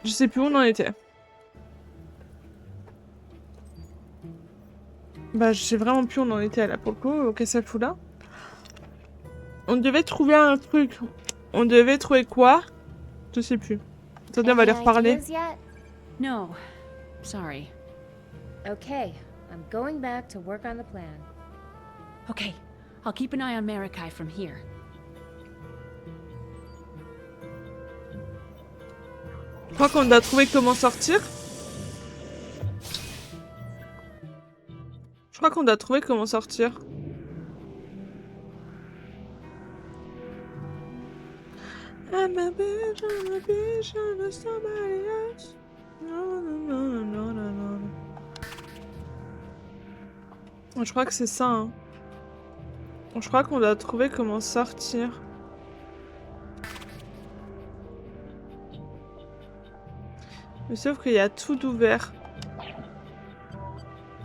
Je sais plus où on en était. Bah, je sais vraiment plus où on en était là pour le coup. Qu'est-ce qu'elle fout là? On devait trouver un truc. On devait trouver quoi? Je sais plus. Attendez, on va Any les reparler. ideas yet? No. Sorry. Okay, I'm going back to work on the plan. Okay. I'll keep an eye on Marikai from here. Je crois qu'on a trouvé comment sortir. Je crois qu'on a trouvé comment sortir. I'm a bitch of somebody else. No, no, no, no, no, no, no. Je crois que c'est ça, hein. Je crois qu'on a trouvé comment sortir. Mais sauf qu'il y a tout d'ouvert.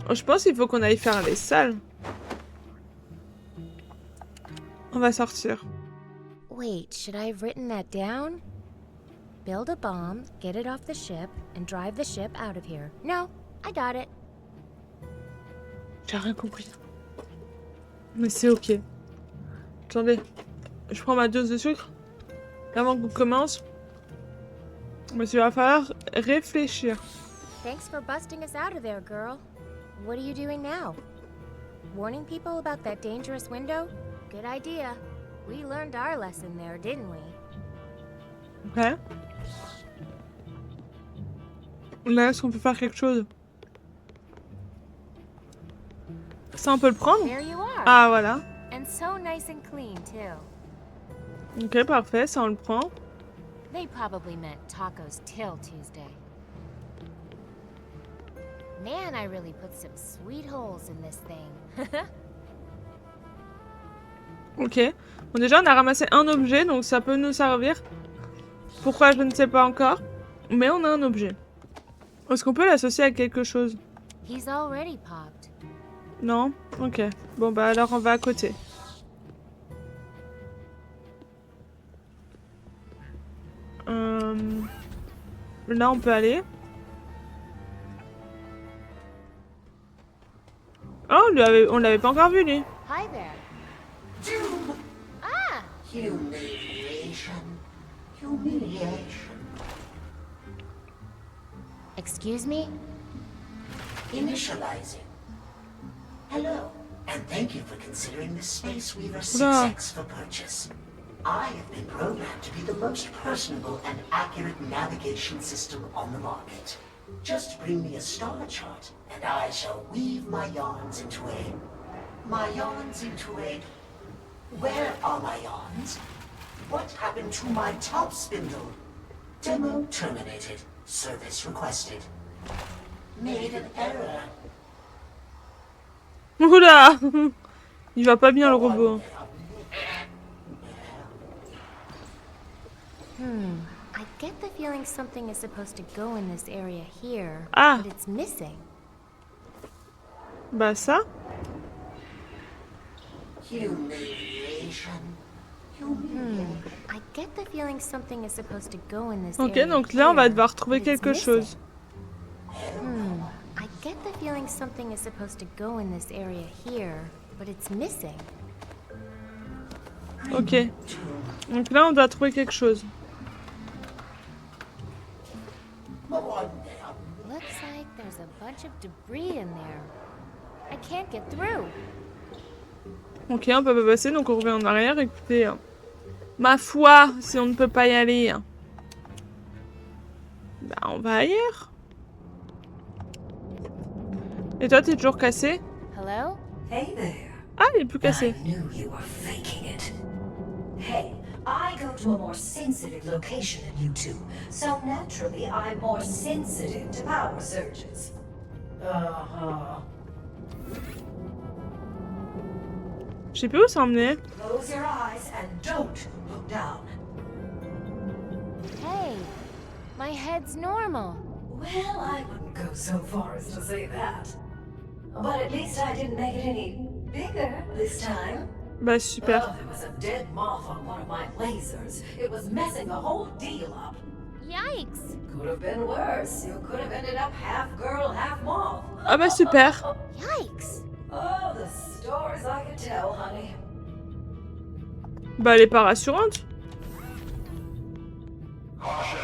Je pense qu'il faut qu'on aille faire les salles. On va sortir. Wait, should I have written that down? Build a bomb, get it off the ship, and drive the ship out of here. No, I got it. J'ai rien compris. Mais c'est ok. Attendez. Je prends ma dose de sucre. Avant qu'on commence. Mais il va falloir réfléchir. Thanks for busting us out of there, girl. What are you doing now? Warning people about that dangerous window? Good idea. We learned our lesson there, didn't we? Ok. Là, est-ce qu'on peut faire quelque chose? Ça, on peut le prendre? There you are. Ah, voilà. And so nice and clean, too. Ok, parfait, ça, on le prend. They probably meant tacos till Tuesday. Man, I really put some sweet holes in this thing. Ok. Bon, déjà, on a ramassé un objet, donc ça peut nous servir. Pourquoi, je ne sais pas encore. Mais on a un objet. Est-ce qu'on peut l'associer à quelque chose? He's already popped. Non? Ok. Bon, bah alors, on va à côté. Là, on peut aller. Oh, on l'avait pas encore vu, lui. Hi there. Ah! Humiliation. Humiliation. Excuse me? Initializing. Hello, and thank you for considering the Space Weaver Hola. 6X for purchase. I have been programmed to be the most personable and accurate navigation system on the market. Just bring me a star chart, and I shall weave my yarns into a... Where are my yarns? What happened to my top spindle? Demo terminated. Service requested. Made an error. Oula! Il va pas bien, le robot. I get the feeling something is supposed to go in this area here, Ah. but it's missing. Bah ça. Humiliation. I get the feeling something is supposed to go in this Ok, area donc là, on va here, devoir trouver but it's quelque chose. missing. I get the feeling something is supposed to go in this area here, but it's missing. Ok. Donc là, on doit trouver quelque chose. Looks like there's a bunch of debris in there. I can't get through. Ok, on peut pas passer, donc on revient en arrière. Écoutez, ma foi, si on ne peut pas y aller, bah on va ailleurs. Et toi, t'es toujours cassé? Hello? Hey there. Ah, il est plus cassé. I knew you were faking it. Hey, I go to a more sensitive location than you two, so naturally I'm more sensitive to power surges. Uh-huh. Je sais plus où ça emmenait. Close your eyes and don't look down. Hey, my head's normal. Well, I wouldn't go so far as to say that. But at least I didn't make it any bigger this time. Bah super. Oh, there was a dead moth on one of my lasers. It was messing the whole deal up. Yikes! Could have been worse. You could have ended up half girl, half moth. Ah bah super. Yikes! Oh, the stories I could tell, honey. Bah elle est pas rassurante. Caution,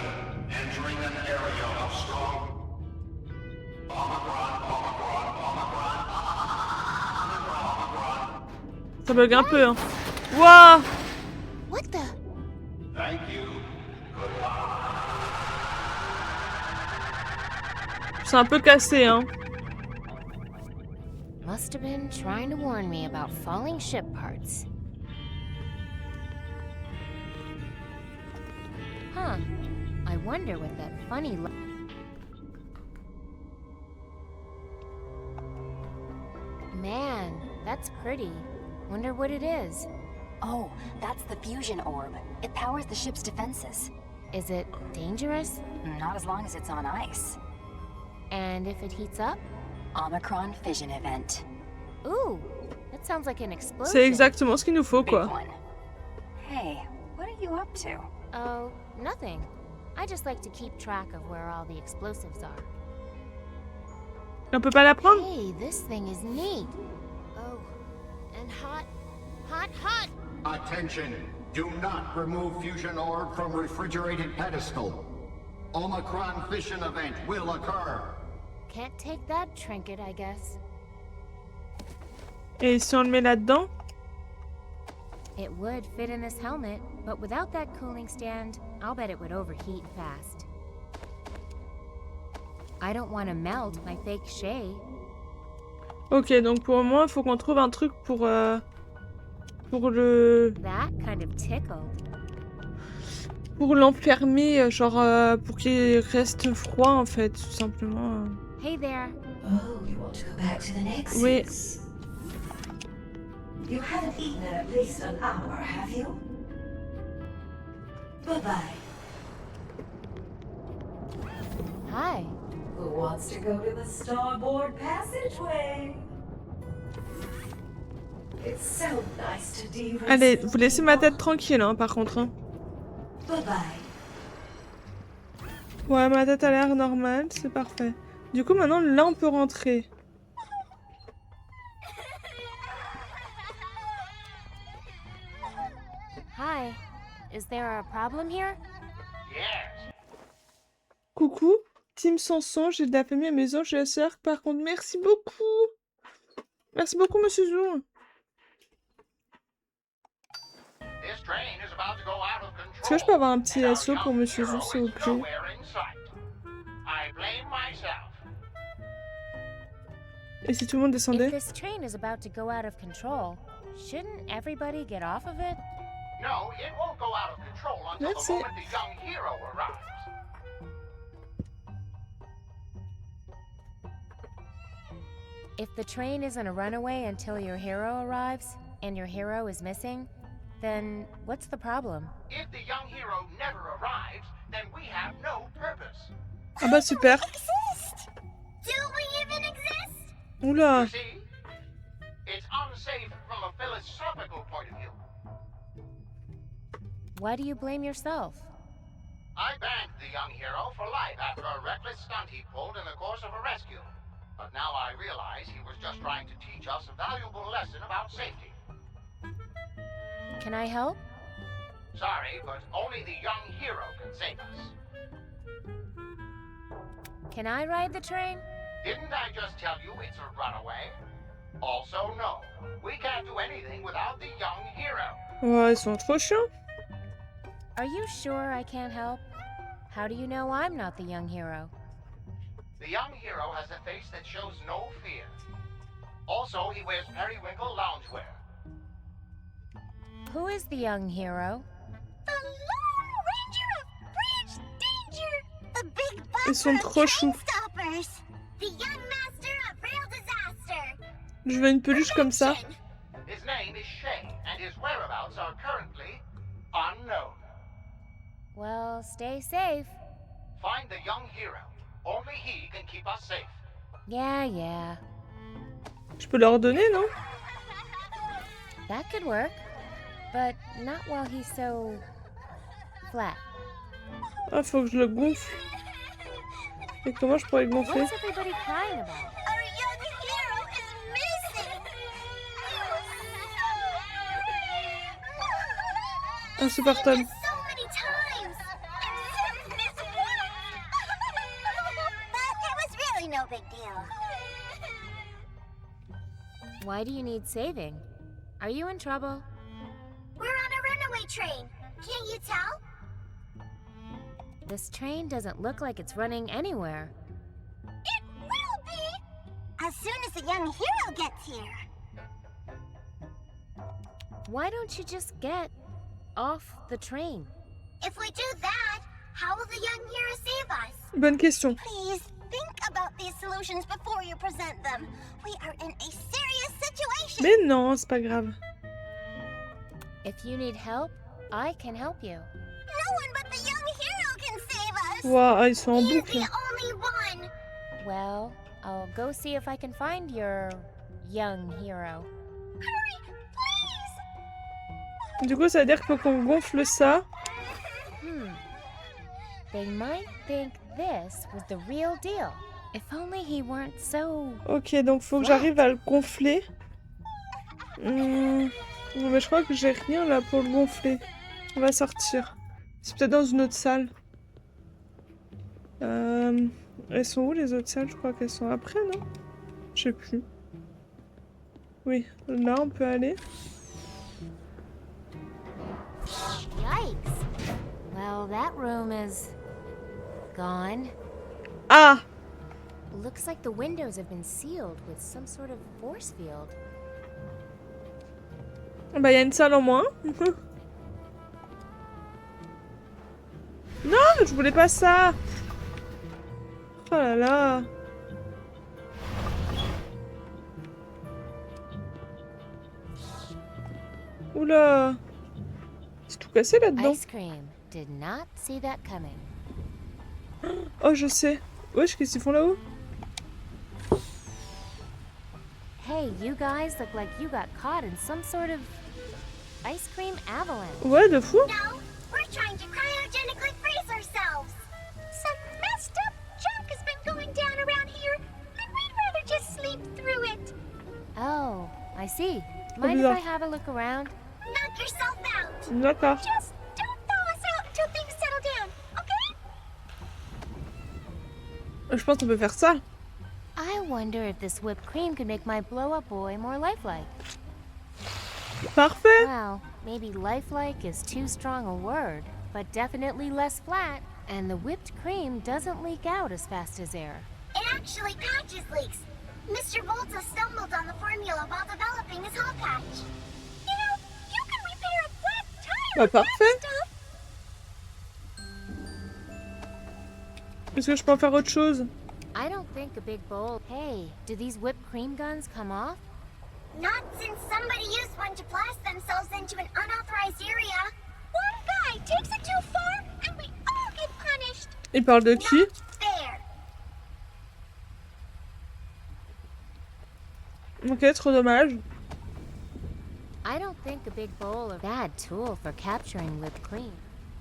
entering an area of strong Ça bug un peu hein. Waouh. What the? Thank you. C'est un peu cassé hein. Must have been trying to warn me about falling ship parts. Huh. I wonder what that funny Man, that's pretty. Wonder what it is. Oh, that's the fusion orb. It powers the ship's defenses. Is it dangerous? Not as long as it's on ice. And if it heats up? Omicron fission event. Ooh, that sounds like an explosion. C'est exactement ce qu'il nous faut Big quoi. one. Hey, what are you up to? Oh, nothing. I just like to keep track of where all the explosives are. On peut pas la prendre? Hey, this thing is neat. Oh, and hot. Hot, hot! Attention! Do not remove fusion orb from refrigerated pedestal. Omicron fission event will occur. Can't take that trinket, I guess. Et si on le met là-dedans? It would fit in this helmet, but without that cooling stand, I'll bet it would overheat fast. I don't want to melt my fake Shay. Ok, donc pour le moment, il faut qu'on trouve un truc pour le... That kind of tickled. Pour l'enfermer, genre pour qu'il reste froid en fait, tout simplement. Hey there. Oh, you want to go back to the Nexus? Oui. You haven't eaten in at least an hour, have you? Bye-bye. Hi. Who wants to go to the starboard passageway? It's so nice to de-risk. Allez, vous laissez ma tête tranquille, hein, par contre. Hein. Bye-bye. Ouais, ma tête a l'air normale, c'est parfait. Du coup, maintenant, là, on peut rentrer. Hi. Is there a problem here? Yes. Coucou, Team Sanson, j'ai de la famille à la maison, j'ai la sœur. Par contre, merci beaucoup. Merci beaucoup, monsieur Zou. This train is about to go out of control. Est-ce que je peux avoir un petit And our assaut pour young monsieur hero Zou, s'il vous is plaît? nowhere in sight. I blame myself. Et si tout le monde If descendait? this train is about to go out of control, shouldn't everybody get off of it? No, it won't go out of control until That's the it. moment the young hero arrives. If the train isn't a runaway until your hero arrives, and your hero is missing, then what's the problem? If the young hero never arrives, then we have no purpose. Ah bah super. Do we even exist? Oula. You see? It's unsafe from a philosophical point of view. Why do you blame yourself? I banked the young hero for life after a reckless stunt he pulled in the course of a rescue. But now I realize he was just trying to teach us a valuable lesson about safety. Can I help? Sorry, but only the young hero can save us. Can I ride the train? Didn't I just tell you it's a runaway? Also, no. We can't do anything without the young hero. Ouais, ils sont trop chiants. Are you sure I can't help? How do you know I'm not the young hero? The young hero has a face that shows no fear. Also, he wears periwinkle loungewear. Who is the young hero? The Lone Ranger of Bridge Danger! The big Ils sont trop choux. stoppers! The young master of real disaster! Je veux une peluche comme ça. His name is Shay, and his whereabouts are currently unknown. Well, stay safe. Find the young hero. Only he can keep us safe. Yeah. Je peux leur donner, non? That could work. But not while he's so... flat. Ah, faut que je le gonfle. Et comment je pourrais le gonfler? What's everybody crying about? Our young hero is missing! Insupportable. So many times! I'm so disappointed! But it was really no big deal. Why do you need saving? Are you in trouble? We're on a runaway train. Can't you tell? This train doesn't look like it's running anywhere. It will be! As soon as the young hero gets here. Why don't you just get off the train? If we do that, how will the young hero save us? Bonne question. Please think about these solutions before you present them. We are in a serious situation. Mais non, c'est pas grave. If you need help, I can help you. No one but the young hero can save us. Waouh, ils sont en He's boucle. the only one. Well, I'll go see if I can find your young hero. Hurry, please. Du coup, ça veut dire qu'il faut qu'on gonfle ça. They might think this was the real deal. If only he weren't so... Ok, donc faut que j'arrive à le gonfler. Mais je crois que j'ai rien là pour le gonfler. On va sortir. C'est peut-être dans une autre salle. Elles sont où les autres salles? Je crois qu'elles sont après, non? Je sais plus. Oui, là on peut aller. Yikes. Well, that room is... gone. Ah! Looks like the windows have been sealed with some sort of force field. Bah il y a une salle en moins. Non, je voulais pas ça. Oh là là. Oula. C'est tout cassé là-dedans. Ice cream did not see that coming. Oh, je sais. Wesh, qu'est-ce qu'ils font là-haut? Hey, you guys look like you got caught in some sort of ice cream avalanche. Ouais, de fou. No, we're trying to cryogenically freeze ourselves. Some messed up junk has been going down around here, and we'd rather just sleep through it. Oh, I see. Mind if bizarre. I have a look around? Knock yourself out. D'accord. Just don't thaw us out until things settle down, okay? Je pense qu'on peut faire ça. I wonder if this whipped cream could make my blow-up boy more lifelike. Parfait. Well, maybe lifelike is too strong a word, but definitely less flat. And the whipped cream doesn't leak out as fast as air. It actually patches leaks. Mr. Volta stumbled on the formula while developing his hot patch. You know, you can repair a flat tire Bah with that parfait. stuff. Est-ce que je peux en faire autre chose? I don't think a big bowl... Hey, do these whipped cream guns come off? Not since somebody used one to blast themselves into an unauthorized area. One guy takes it too far, and we all get punished. Il parle de qui? Not fair. Ok, trop dommage. I don't think a big bowl of bad tool for capturing whipped cream.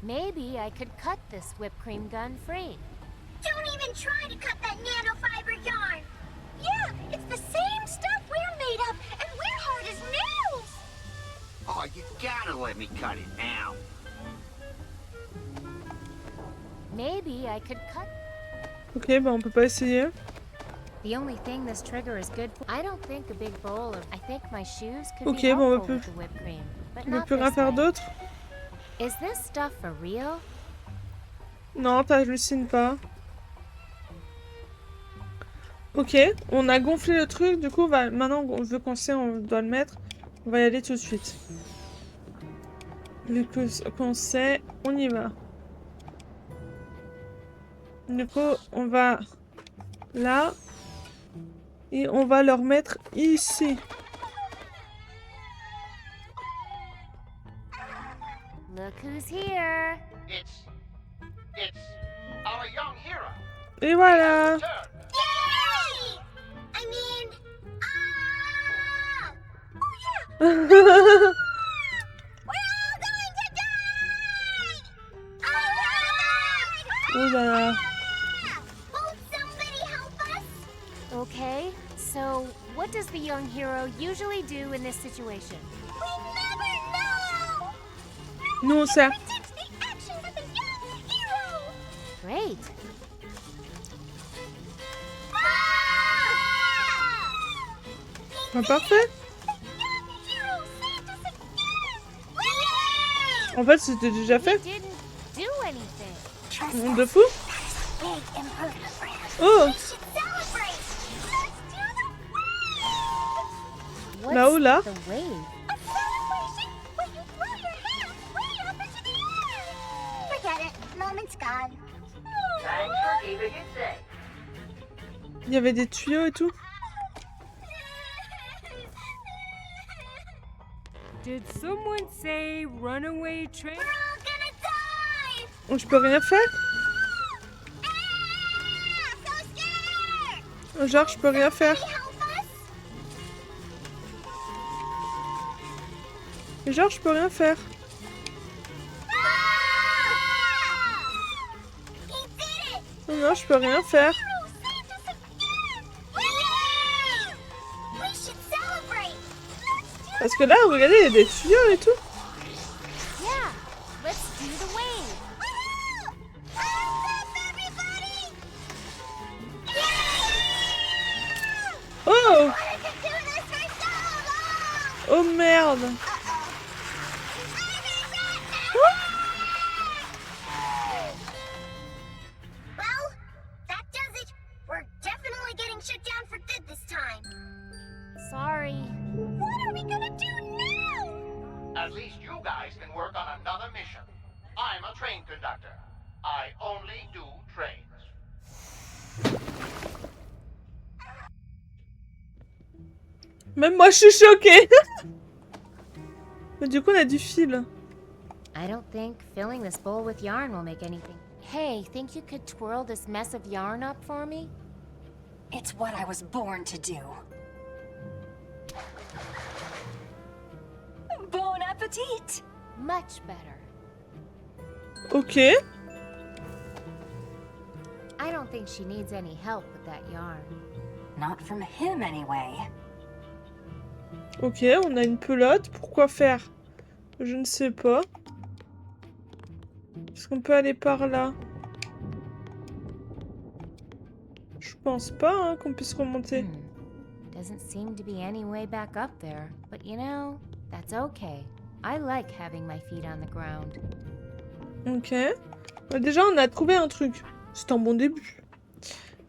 Maybe I could cut this whipped cream gun free. Don't even try to cut that nanofiber yarn. Yeah, it's the same stuff we're made of, and we're hard as nails. Oh, you gotta let me cut it now. Maybe I could cut... Ok, bah on peut pas essayer. The only thing this trigger is good for... I don't think a big bowl of... I think my shoes could Ok, be bon, on helpful peut- with the whipped cream, but On peut not plus rien this faire way. d'autre? Is this stuff for real? Non, t'hallucines pas. Ok, on a gonflé le truc, du coup, maintenant, vu qu'on sait, on doit le mettre. On va y aller tout de suite. Vu qu'on sait, on y va. Du coup, on va là. Et on va le remettre ici. Look who's here. It's our young hero. Et voilà. Return. Yay! I mean, oh yeah, we're all going to die! Alright! Oh là là. Won't somebody help us? Okay, so what does the young hero usually do in this situation? We never know! Nous on sait. Predict the actions of the young hero! Great. Ah, parfait. The young hero saved us again! En fait, c'était déjà He fait. didn't do anything. Monde de fou. Big improvement for us. Oh, We should celebrate! Let's do the wave! What's Là-haut, là. the wave? A celebration where you throw your hands way up into the air! Forget it. Moment's gone. Thanks for keeping it safe. il y avait des tuyaux et tout. Did someone say runaway train? We're all gonna die! Oh, je peux rien faire. Ah! So scared! Genre, je peux rien faire. Can you help us? Genre, je peux rien faire. Ah! He did it! Non, non, je peux rien faire. Hero saved us again! Yay! We should celebrate! Let's do Parce que là, regardez, il y a des tuyaux et tout. Yeah, let's do the wave. Woohoo! Hands up, everybody! Yeah! Oh, Wanted to do this for so long! oh merde. Well, that does it. We're definitely getting shut down for good this time. Sorry. What are we gonna do now? At least you guys can work on another mission. I'm a train conductor. I only do trains. Même moi, je suis choquée. Mais du coup, on a du fil. I don't think filling this bowl with yarn will make anything. Hey, think you could twirl this mess of yarn up for me? It's what I was born to do. Bon appetit! Much better. Ok. I don't think she needs any help with that yarn. Not from him, anyway. Ok, on a une pelote. Pourquoi faire? Je ne sais pas. Est-ce qu'on peut aller par là? Je pense pas hein, qu'on puisse remonter. Doesn't seem to be any way back up there, but you know, that's okay. I like having my feet on the ground. Ok. Déjà, on a trouvé un truc. C'est un bon début.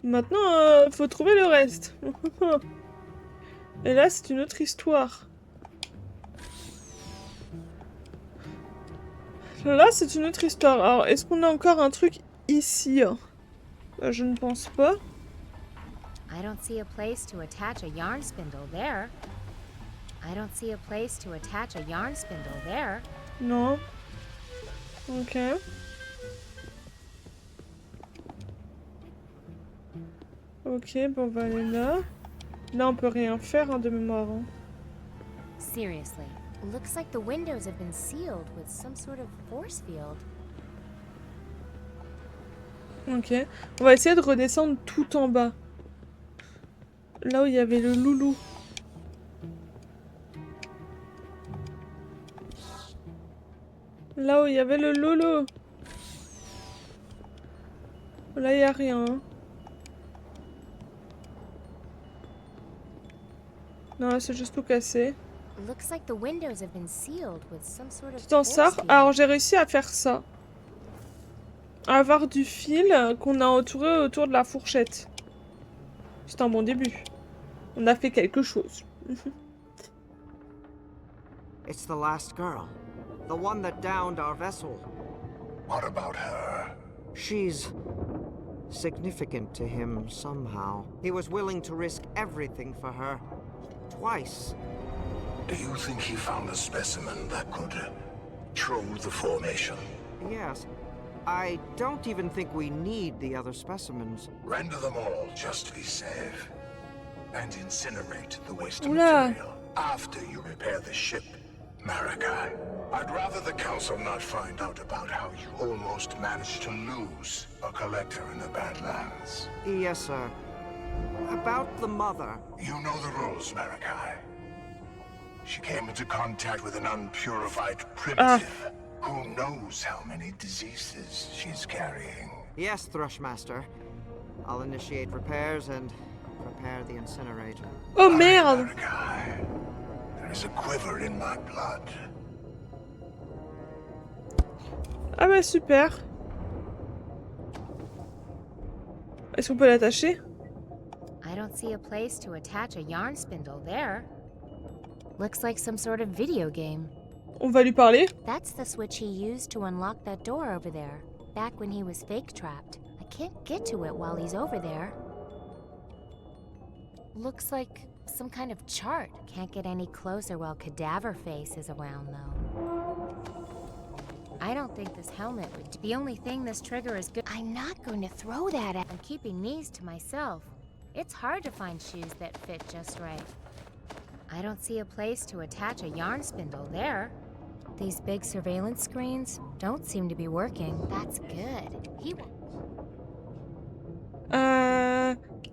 Maintenant, faut trouver le reste. Et là, c'est une autre histoire. Là, c'est une autre histoire. Alors, est-ce qu'on a encore un truc ici? Je ne pense pas. I don't see a place to attach a yarn spindle there. I don't see a place to attach a yarn spindle there. Non. Ok. Ok, bon, on va aller là. Là, on peut rien faire hein, de mémoire. Hein. Seriously, looks like the windows have been sealed with some sort of force field. Ok. On va essayer de redescendre tout en bas. Là où il y avait le loulou. Là où il y avait le loulou. Là, il n'y a rien. Hein. Non, là, c'est juste tout cassé. Looks like the windows have been sealed with some sort of Tu t'en force sors? field. Alors, j'ai réussi à faire ça. À avoir du fil qu'on a entouré autour de la fourchette. C'est un bon début. On a fait quelque chose. It's the last girl. The one that downed our vessel. What about her? She's significant to him somehow. He was willing to risk everything for her. Twice. Do you think he found a specimen that could troll the formation? Yes. I don't even think we need the other specimens. Render them all just to be safe. And incinerate the waste Oula. material after you repair the ship, Marakai. I'd rather the Council not find out about how you almost managed to lose a collector in the Badlands. Yes, sir. About the mother. You know the rules, Marikai. She came into contact with an unpurified primitive. Who knows how many diseases she's carrying? Yes, Thrushmaster. I'll initiate repairs and prepare the incinerator. Oh merde! Marikai, there is a quiver in my blood. Ah bah super. Est-ce qu'on peut l'attacher? I don't see a place to attach a yarn spindle there. Looks like some sort of video game. On va lui parler. That's the switch he used to unlock that door over there, back when he was fake trapped. I can't get to it while he's over there. Looks like some kind of chart. Can't get any closer while Cadaver Face is around, though. I don't think this helmet would do. The only thing this trigger is good. I'm not going to throw that at. I'm keeping these to myself. It's hard to find shoes that fit just right. I don't see a place to attach a yarn spindle there. These big surveillance screens don't seem to be working. That's good.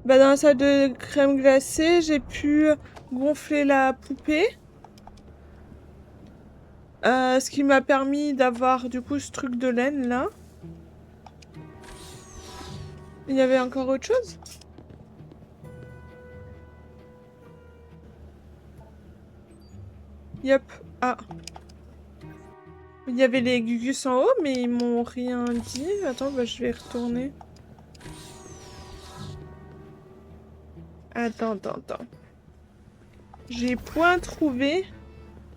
Bah dans la salle de crème glacée, j'ai pu gonfler la poupée. Ce qui m'a permis d'avoir du coup ce truc de laine là. Il y avait encore autre chose? Yep. Ah. Il y avait les Gugus en haut, mais ils m'ont rien dit. Attends, bah je vais retourner. Attends. J'ai point trouvé.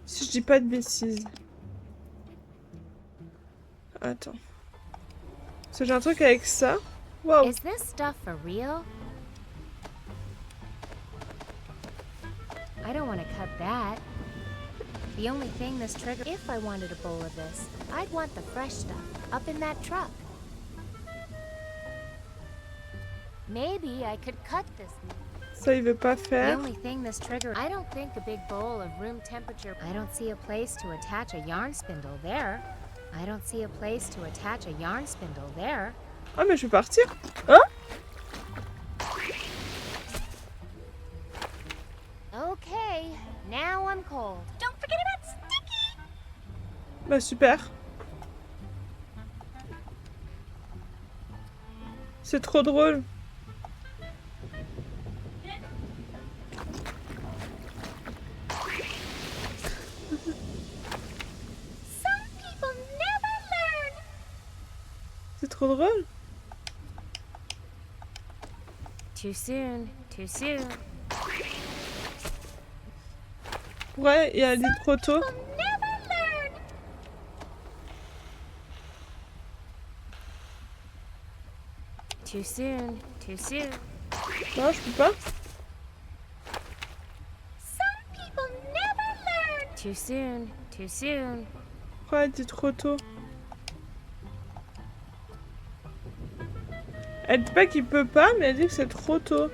Si je dis pas de bêtises. Attends. Parce que j'ai un truc avec ça. Wow. Is this stuff for real? I don't want to cut that. The only thing this trigger... If I wanted a bowl of this, I'd want the fresh stuff up in that truck. Maybe I could cut this. Ça, il veut pas The faire. only thing this trigger... I don't think a big bowl of room temperature... I don't see a place to attach a yarn spindle there. I don't see a place to attach a yarn spindle there. Ah, mais je vais partir. Hein? Okay, now I'm cold. Don't forget about Sticky! Bah, super. C'est trop drôle. Some people never learn! C'est trop drôle. Too soon, too soon. Ouais, il a dit trop tôt. People never learn! Too soon, too soon. Non, je peux pas. Some people never learn! Too soon, too soon. Pourquoi elle dit trop tôt? Elle dit pas qu'il peut pas, mais elle dit que c'est trop tôt.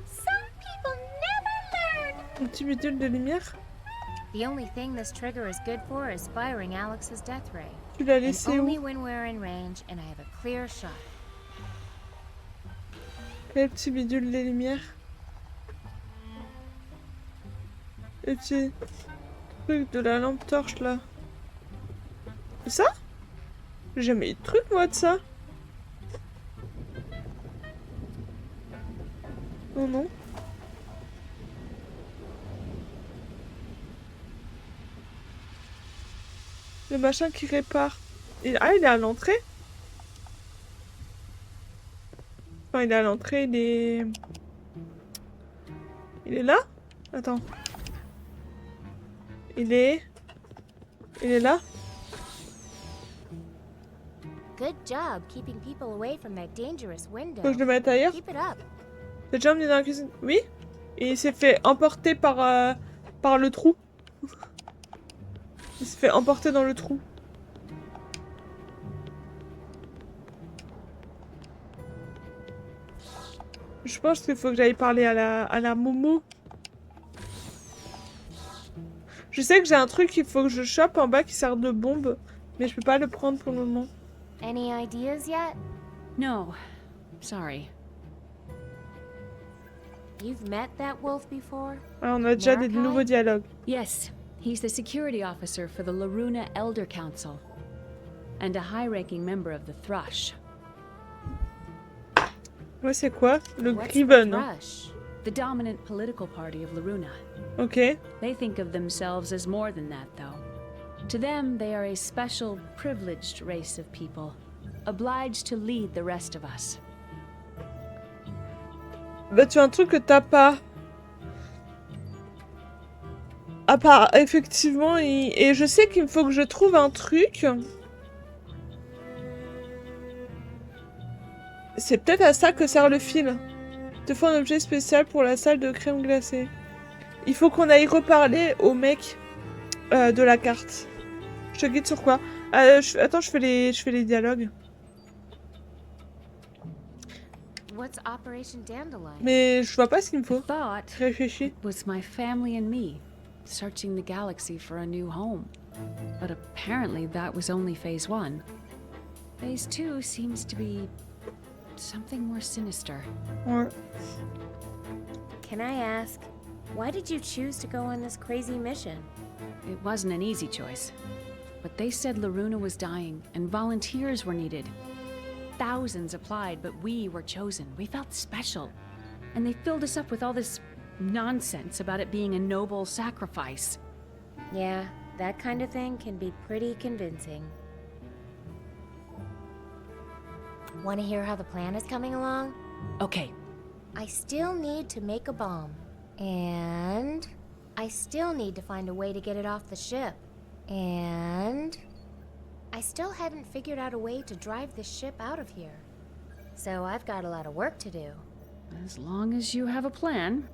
Some people never learn! Un petit bidule de lumière. The only thing this trigger is good for is firing Alex's death ray. Tu l'as And laissé only où? when we're in range and I have a clear shot. Quel petit bidule de lumière? Le petit truc de la lampe torche là. C'est ça? J'ai jamais eu de truc moi de ça. Non, non. Le machin qui répare. Ah, il est à l'entrée? Enfin, il est à l'entrée, il est... Il est là? Attends. Il est là? Good job keeping people away from that dangerous window. Faut que je le mette ailleurs? Keep it up. T'as déjà emmené dans la cuisine? Oui? Et il s'est fait emporter par le trou. Il s'est fait emporter dans le trou. Je pense qu'il faut que j'aille parler à la Momo. Je sais que j'ai un truc qu'il faut que je chope en bas qui sert de bombe, mais je peux pas le prendre pour le moment. Any ideas yet? No. Sorry. You've met that wolf before? Ah, on a déjà des Marakai? nouveaux dialogues. Yes, he's the security officer for the Laruna Elder Council. And a high-ranking member of the Thrush. Ouais, c'est quoi? Le What's the Griven. Thrush? The dominant political party of Laruna. Ok. They think of themselves as more than that, though. To them, they are a special, privileged race of people, obliged to lead the rest of us. Bah, tu as un truc que t'as pas. À part, effectivement, et je sais qu'il faut que je trouve un truc. C'est peut-être à ça que sert le fil. Te faut un objet spécial pour la salle de crème glacée. Il faut qu'on aille reparler au mec de la carte. Je te guide sur quoi? Attends, je fais les dialogues. What's Operation Dandelion? Mais je vois pas ce qu'il me faut. Thought Réfléchis. was my family and me, searching the galaxy for a new home. But apparently that was only Phase 1. Phase 2 seems to be something more sinister. Ouais. Can I ask, why did you choose to go on this crazy mission? It wasn't an easy choice. But they said Laruna was dying and volunteers were needed. Thousands applied, but we were chosen. We felt special. And they filled us up with all this nonsense about it being a noble sacrifice. Yeah, that kind of thing can be pretty convincing. Want to hear how the plan is coming along? Okay, I still need to make a bomb. And I still need to find a way to get it off the ship. And I still haven't figured out a way to drive this ship out of here. So I've got a lot of work to do. as long as you have a plan.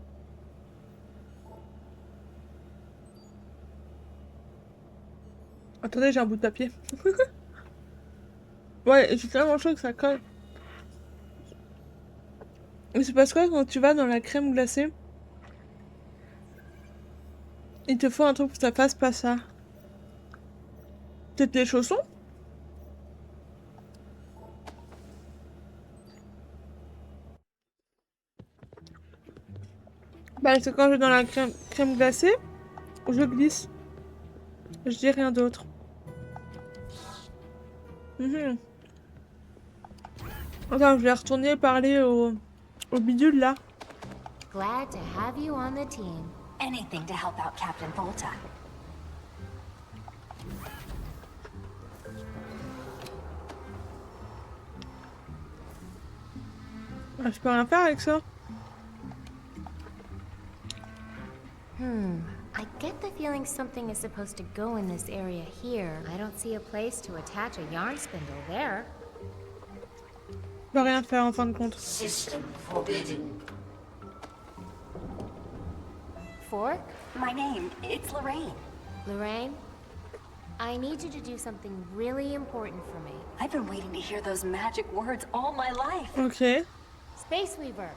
Attendez, j'ai un bout de papier. Ouais, j'ai tellement chaud que ça colle. Mais c'est parce que quand tu vas dans la crème glacée, il te faut un truc pour que ça fasse pas ça. Peut-être les chaussons? Bah, c'est quand je vais dans la crème glacée, je glisse. Je dis rien d'autre. Attends, je vais retourner parler au bidule là. Glad to have you on the team. Anything to help out Captain Volta. Ah, je peux rien faire avec ça. I get the feeling something is supposed to go in this area here. I don't see a place to attach a yarn spindle there. Je peux rien faire en fin de compte. System forbidden. Fork? My name, it's Lorraine. Lorraine? I need you to do something really important for me. I've been waiting to hear those magic words all my life. Ok. Space Weaver.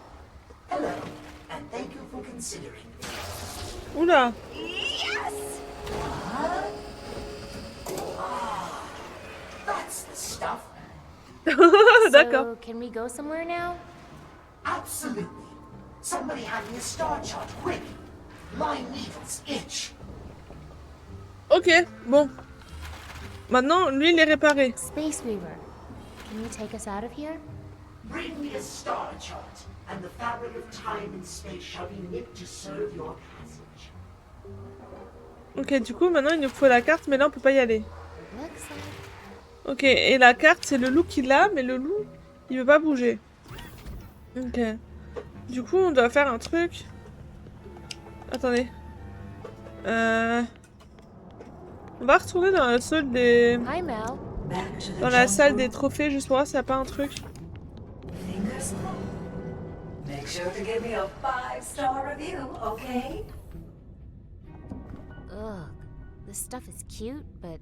Hello, and thank you for considering. Oula. Yes! That's the stuff. D'accord. So, can we go somewhere now? Absolutely. Somebody hand me a star chart, quick. My needles itch. Ok, bon. Maintenant, lui, il est réparé. Space Weaver, can you take us out of here? Bring me a star chart, and the fabric of time and space shall be knit to serve your passage. Ok, du coup, maintenant, il nous faut la carte, mais là, on peut pas y aller. Looks like... Ok, et la carte, c'est le loup qui l'a, mais le loup, il veut pas bouger. Ok. Du coup, on doit faire un truc. Attendez. On va retourner dans la salle des... Hi, Mel. Back to the Dans la salle jungle. des trophées, juste pour voir s'il n'y a pas un truc. Fingers. Make sure to give me a 5-star review, okay? Ugh, this stuff is cute, but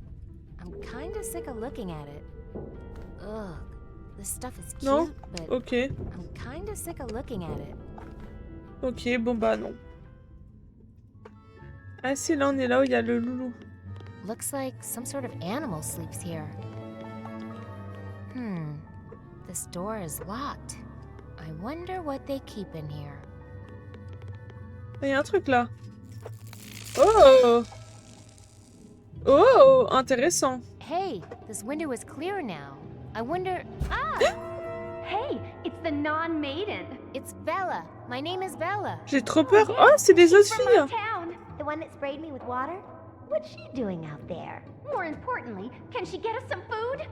I'm kinda sick of looking at it. Ugh, This stuff is cute, Non? but Ok. I'm kinda sick of looking at it. Ok, bon bah non. Ah si, là on est là où il y a le loulou. Looks like some sort of animal sleeps here. This door is locked. I wonder what they keep in here. Il y a un truc là. Oh! Oh! Intéressant. Hey, this window is clear now. I wonder... Ah! Hey, it's the non-maiden. It's Bella. My name is Bella. J'ai trop peur. Oh, c'est des autres From filles. my town. The one that sprayed me with water? What's she doing out there? More importantly, can she get us some food?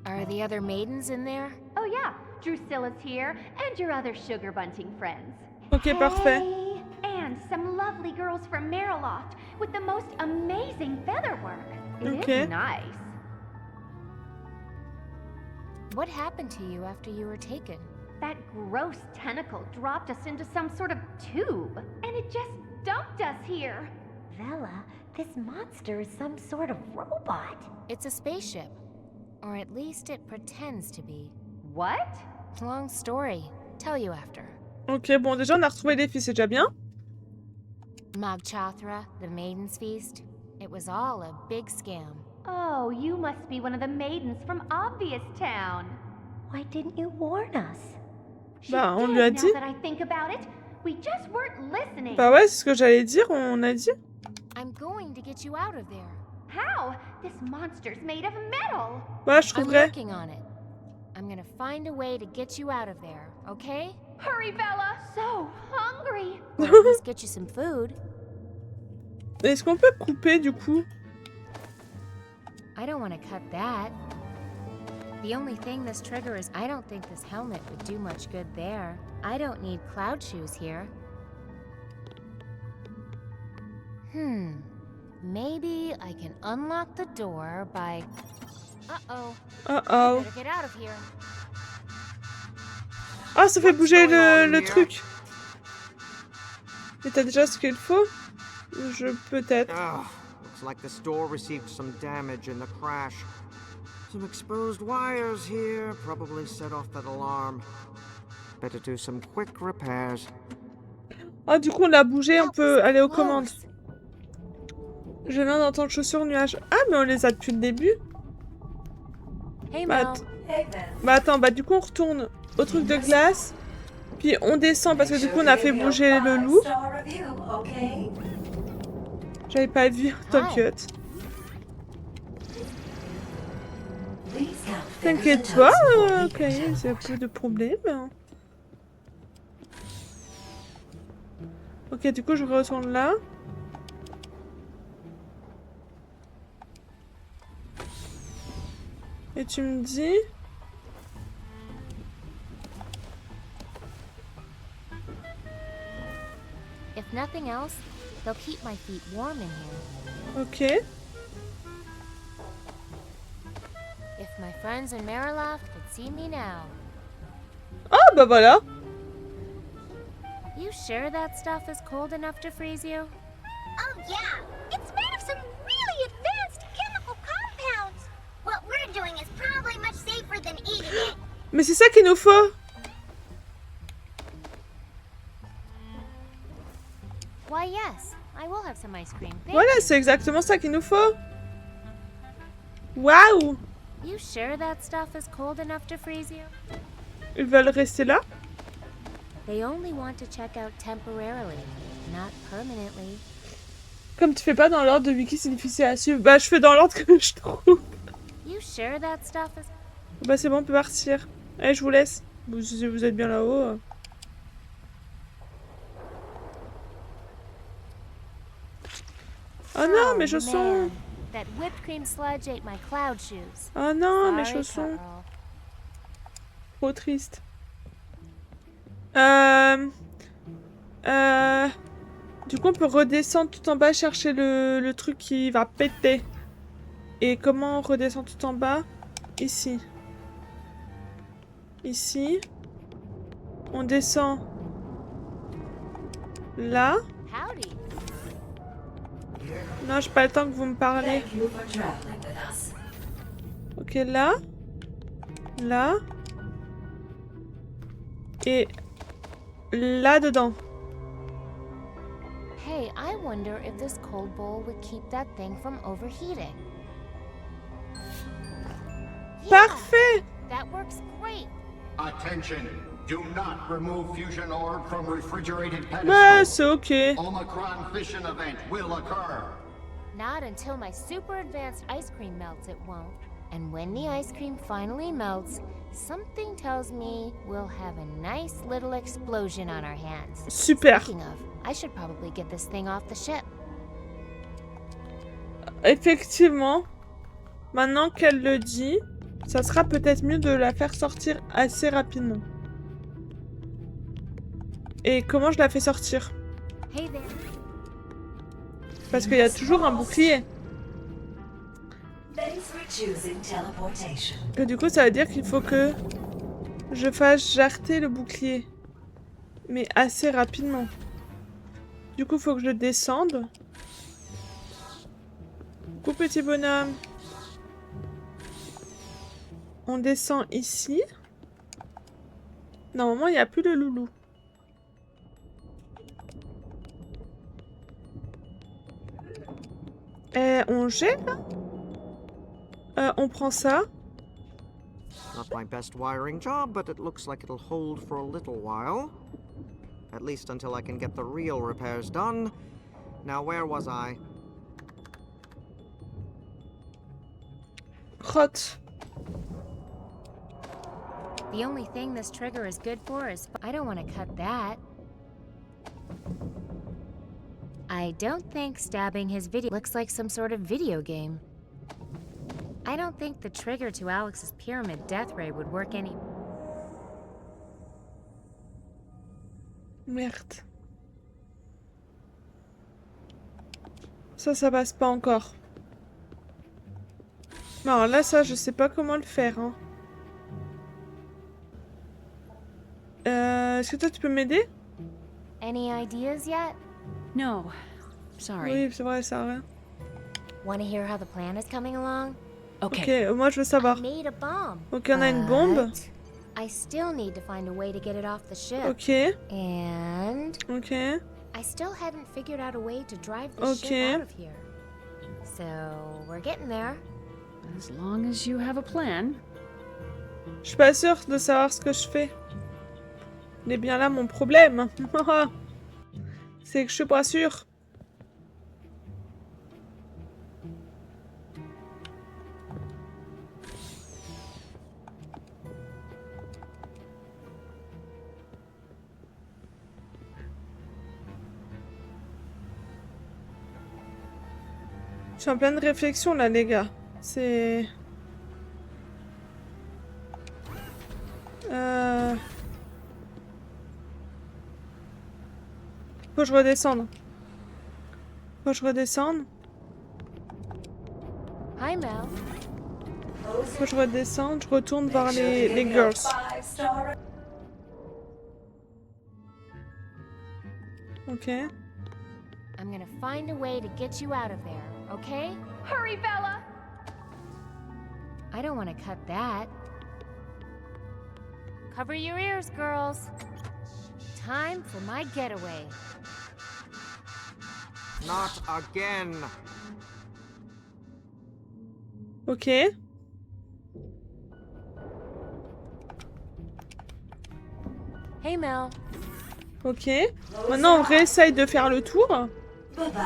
Are the other maidens in there? Oh yeah, Drusilla's here, and your other sugar bunting friends. Ok, parfait. Hey, and some lovely girls from Mariloft with the most amazing featherwork. It Okay. is nice. What happened to you after you were taken? That gross tentacle dropped us into some sort of tube, and it just dumped us here. Vela, this monster is some sort of robot. It's a spaceship. Or at least it pretends to be. What? Long story. Tell you after. Ok, bon, déjà on a retrouvé les filles, c'est déjà bien. Mogchathra, the Maiden's Feast. It was all a big scam. Oh, you must be one of the maidens from Obvious Town. Why didn't you warn us? She Bah, on did, lui a now dit. that I think about it. We just weren't listening. Bah ouais, c'est ce que j'allais dire, on a dit. I'm going to get you out of there. How? This monster's made of metal. Ouais, je I'm trouverais. working on it. I'm gonna find a way to get you out of there, okay? Hurry, Bella. So hungry. Or at least get you some food. Est-ce qu'on peut couper du coup? I don't want to cut that. The only thing this trigger is I don't think this helmet would do much good there. I don't need cloud shoes here. Maybe I can unlock the door by... Uh-oh. Oh. Better get out of here. Ah, ça fait bouger le truc. Et t'as déjà ce qu'il faut? Peut-être. Ah, looks like this door received some damage in the crash. Some exposed wires here probably set off that alarm. Better do some quick repairs. Ah, du coup on l'a bougé, on peut aller aux commandes. Close. Je viens d'entendre chaussures nuages. Ah, mais on les a depuis le début. Hey, Bah, Mel. Hey, Ben. Bah attends, bah du coup on retourne au truc de glace. Puis on descend parce que du coup on a fait bouger le loup. Five-star review, okay? J'avais pas vu, t'inquiète. Please count fingers T'inquiète and pas, toes before ok, we c'est pas de problème. Ok, du coup je retourne là. Et tu me dis... If nothing else, they'll keep my feet warm in here. Ok. If my friends in Mariloft could see me now. Ah bah voilà. You sure that stuff is cold enough to freeze you? Oh, yeah. It's made of some really advanced chemical compounds. What we're doing is probably much safer than eating it. Mais c'est ça qu'il nous faut. Why, yes. I will have some ice cream. Thank Voilà, you. c'est exactement ça qu'il nous faut. Waouh. You sure that stuff is cold enough to freeze you? Ils veulent rester là. They only want to check out temporarily, not permanently. Comme tu fais pas dans l'ordre de Wiki, c'est difficile à suivre. Bah je fais dans l'ordre que je trouve. You sure that stuff is... Bah c'est bon, on peut partir. Allez, je vous laisse. Vous êtes bien là-haut. Oh non, mes chaussons. Man, that whipped cream sludge ate my cloud shoes. Oh non, mes Sorry, chaussons. Carl. Trop triste. Du coup, on peut redescendre tout en bas, chercher le truc qui va péter. Et comment on redescend tout en bas? Ici. Ici. On descend. Là. Howdy. Non, j'ai pas le temps que vous me parlez. Thank you for traveling with us. Ok, là. Là. Et là-dedans. Hey, I wonder if this cold bowl would keep that thing from overheating. Parfait! That works great. Attention! Do not remove fusion orb from refrigerated Ouais, pedestal. c'est ok. Omicron fission event will occur. Not until my super advanced ice cream melts, it won't. And when the ice cream finally melts, something tells me we'll have a nice little explosion on our hands. Super. Speaking of, I should probably get this thing off the ship. Effectivement, maintenant qu'elle le dit, ça sera peut-être mieux de la faire sortir assez rapidement. Et comment je la fais sortir? Hey there. Parce qu'il y a toujours un bouclier. Thanks for choosing teleportation. Et du coup, ça veut dire qu'il faut que je fasse jarter le bouclier. Mais assez rapidement. Du coup, il faut que je descende. Coucou, petit bonhomme. On descend ici. Normalement, il n'y a plus le loulou. On jette là? On prend ça. Not my best wiring job, but it looks like it'll hold for a little while. At least until I can get the real repairs done. Now, where was I? Crotte. The only thing this trigger is good for is... I don't want to cut that. I don't think stabbing his video looks like some sort of video game. I don't think the trigger to Alex's pyramid death ray would work any... Merde. Ça passe pas encore. Alors là, ça, je sais pas comment le faire. Hein. Est-ce que toi, tu peux m'aider? Any ideas yet? No. Sorry. Oui, c'est vrai, ça a rien. Want to hear how the plan is coming along? Okay. Ok, moi, je veux savoir. I made a bomb. Ok, on a une bombe. but I still need to find a way to get it off the ship. Ok, And ok. I still haven't figured out a way to drive the Okay. ship out of here. So we're getting there. As long as you have a plan. Je suis pas sûre de savoir ce que je fais. Il est bien là mon problème. C'est que je suis pas sûre. Je suis en pleine réflexion là, les gars. C'est... Faut que je redescende. Faut que je redescende. Hi, Mel. Faut que je redescende. Je retourne voir les girls. 5-star. Ok. I'm gonna find a way to get you out of there, okay? Hurry, Bella! I don't want to cut that. Cover your ears, girls. Time for my getaway. Not again. Ok. Hey, Mel. Ok. Maintenant, on réessaye de faire le tour. Bye bye.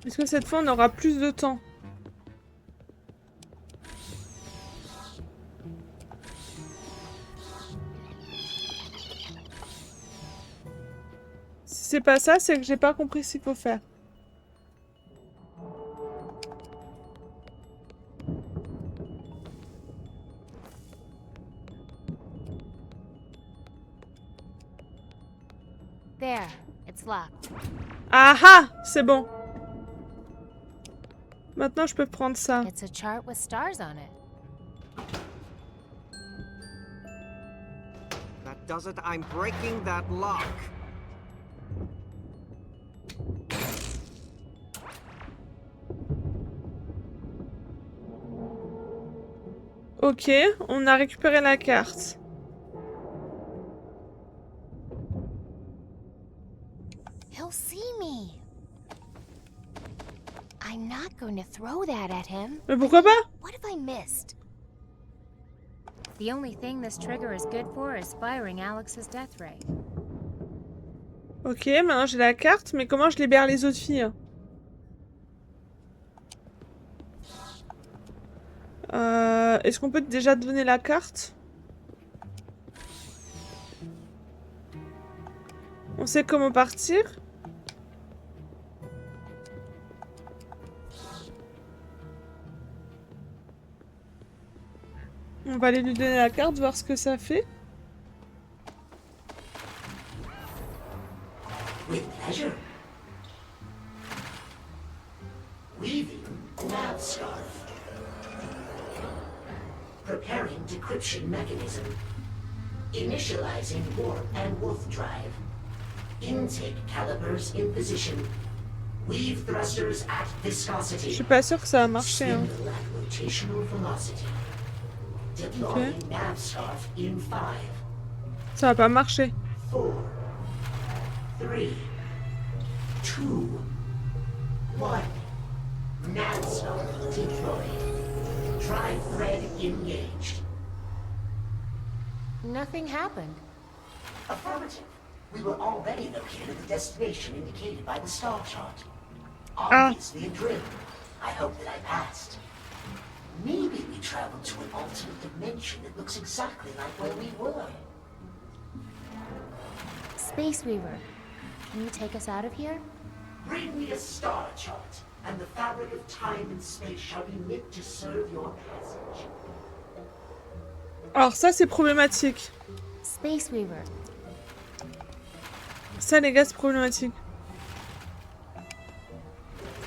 Est-ce que cette fois, on aura plus de temps? Si c'est pas ça, c'est que j'ai pas compris ce qu'il faut faire. There, it's locked. Ah ah! C'est bon. Maintenant, je peux prendre ça. It's a chart with stars on it. That does it. I'm breaking that lock. Ok, on a récupéré la carte. He'll see me. I'm not going to throw that at him. Mais pourquoi pas? What if I missed? The only thing this trigger is good for is firing Alex's death ray. Ok, maintenant j'ai la carte, mais comment je libère les autres filles? Est-ce qu'on peut déjà te donner la carte? On sait comment partir? On va aller lui donner la carte, voir ce que ça fait. With pleasure. Weaving nav scarf. Preparing decryption mechanism. Initializing warp and wolf drive. Intake calipers in position. Weave thrusters at viscosity. Je suis pas sûre que ça va marcher. Hein. Spindle at rotational velocity. Deploying nav scarf in 5. Ça va pas marcher. 4, 3, 2, 1. Nav-scarf deployed. Drive thread engaged. Nothing happened. Affirmative. We were already located at the destination indicated by the star chart. Ah. Obviously a drill. I hope that I passed. Maybe we traveled to an alternate dimension that looks exactly like where we were. Space Weaver, can you take us out of here? Bring me a star chart, and the fabric of time and space shall be knit to serve your passage. Alors ça c'est problématique. Space Weaver. Ça les gars c'est problématique.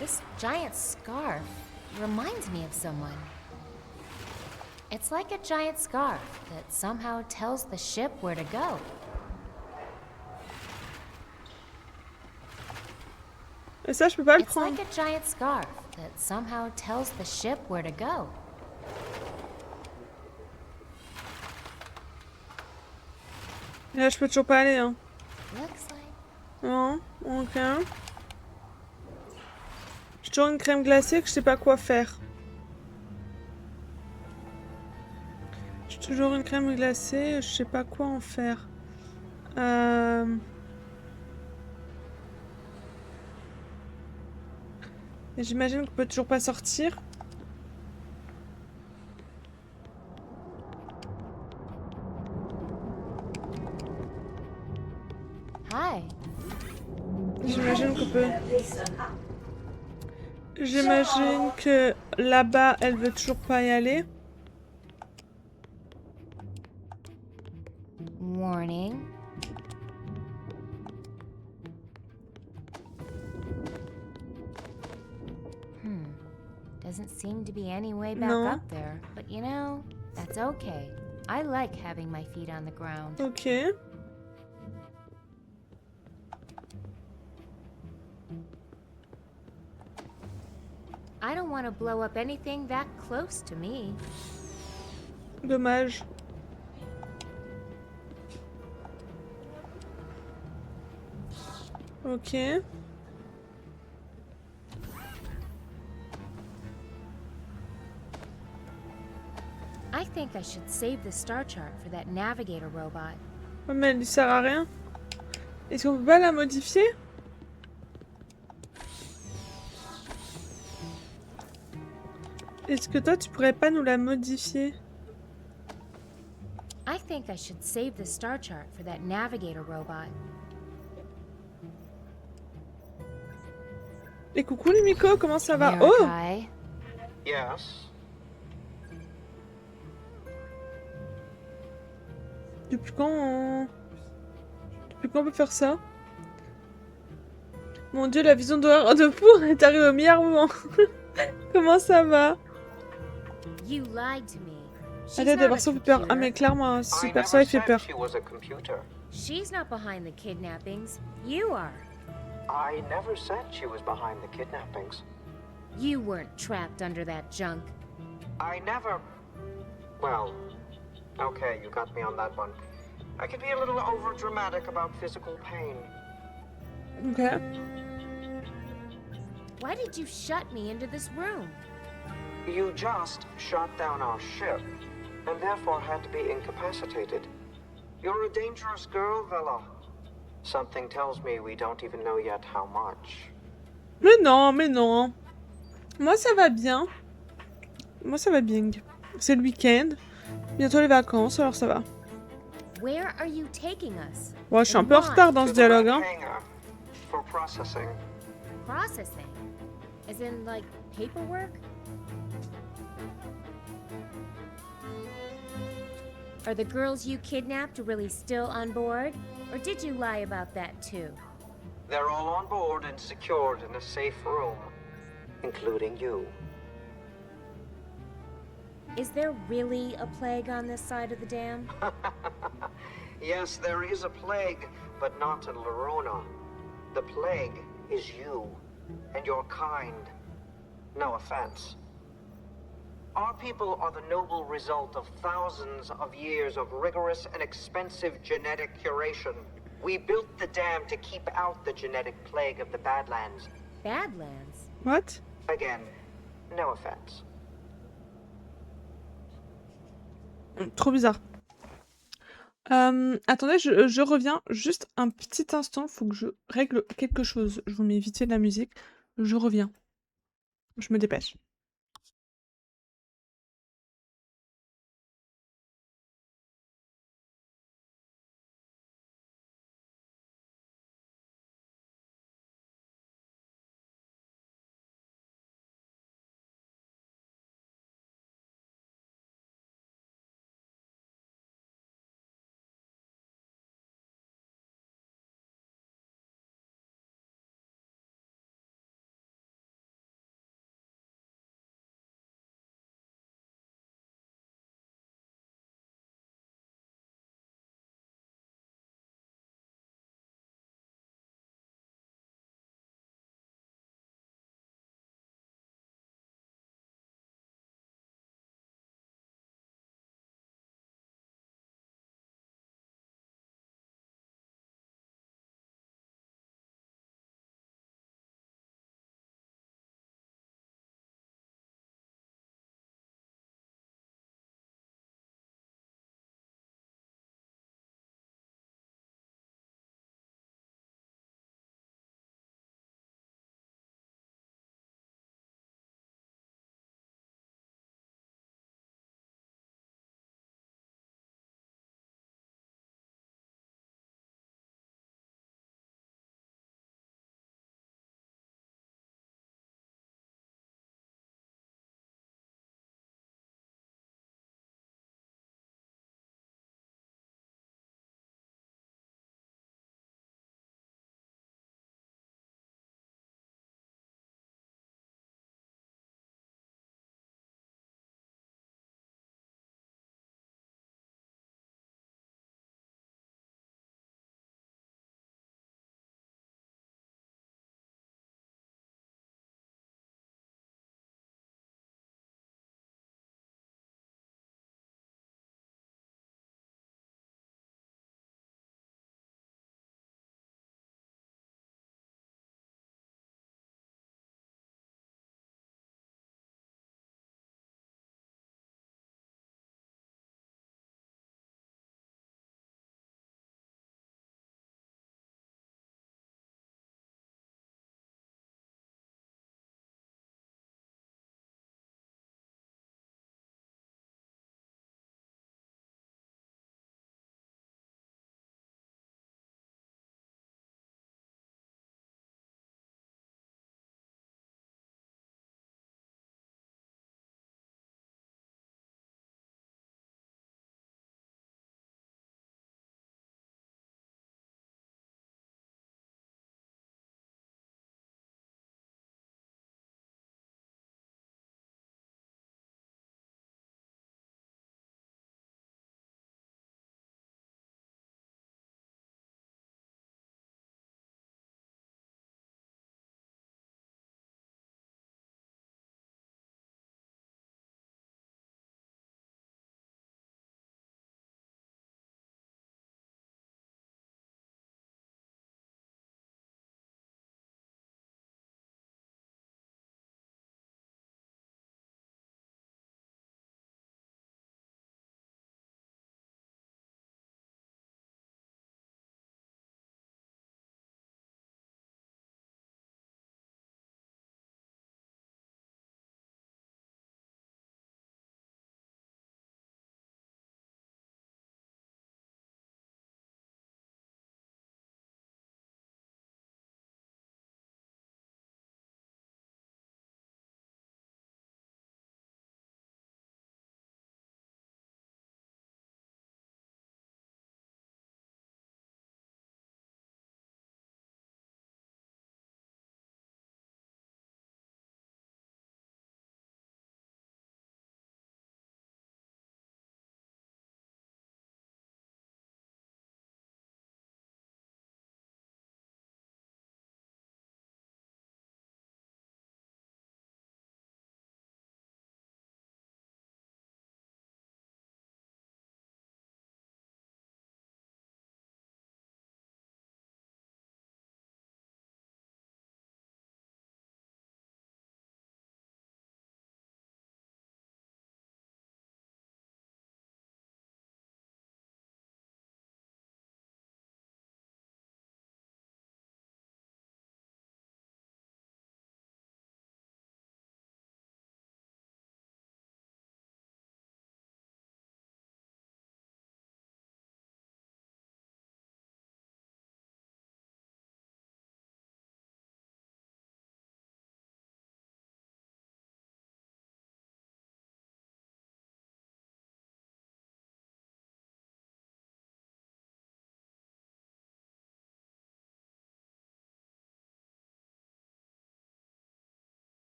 This giant scarf reminds me of someone. It's like a giant scarf that somehow tells the ship where to go. Et ça je peux pas le It's prendre. like a giant scarf that somehow tells the ship where to go. Et là je peux toujours pas aller hein. Looks like. Non, ok. J'ai toujours une crème glacée que je sais pas quoi faire. J'ai toujours une crème glacée, je sais pas quoi en faire. Et j'imagine qu'on peut toujours pas sortir. Hi. J'imagine qu'on peut... J'imagine que là-bas, elle veut toujours pas y aller. Warning. Doesn't seem to be any way back No. up there. But you know, that's okay. I like having my feet on the ground. Ok. I don't want to blow up anything that close to me. Dommage. Ok. I think I should save the star chart for that navigator robot. Ouais, mais elle lui sert à rien. Est-ce qu'on peut pas la modifier? Est-ce que toi, tu pourrais pas nous la modifier? I think I should save the star chart for that navigator robot. Et coucou les Miko, comment ça va? Oh! Mirakai. Yes. Depuis quand on... Depuis quand on peut faire ça? Mon dieu, la vision d'horreur de Pour est arrivée au meilleur moment. Comment ça va? You lied to me. She's Arrête not d'avoir a ça fait peur. Ah computer. mais clairement, ce I perso il fait never peur. said she was a computer. She's not behind the kidnappings. You are. I never said she was behind the kidnappings. You weren't trapped under that junk. I never... Well, okay, you got me on that one. I can be a little over-dramatic about physical pain. Ok. Why did you shut me into this room? You just shot down our ship, and therefore had to be incapacitated. You're a dangerous girl, Vela. Something tells me we don't even know yet how much. Mais non, mais non. Moi, ça va bien. Moi, ça va bien. C'est le week-end. Bientôt les vacances, alors ça va. Where are you taking us? Bon, je suis un peu en retard dans ce To the dialogue, red hein. hangar for processing. Processing? As in, like, paperwork? Are the girls you kidnapped really still on board? Or did you lie about that too? They're all on board and secured in a safe room, including you. Is there really a plague on this side of the dam? Yes, there is a plague, but not in Lorona. The plague is you, and your kind. No offense. Our people are the noble result of thousands of years of rigorous and expensive genetic curation. We built the dam to keep out the genetic plague of the Badlands. Badlands? What? Again, no offense. Trop bizarre. Attendez, je reviens juste un petit instant. Faut que je règle quelque chose. Je vous mets vite fait de la musique. Je reviens. Je me dépêche.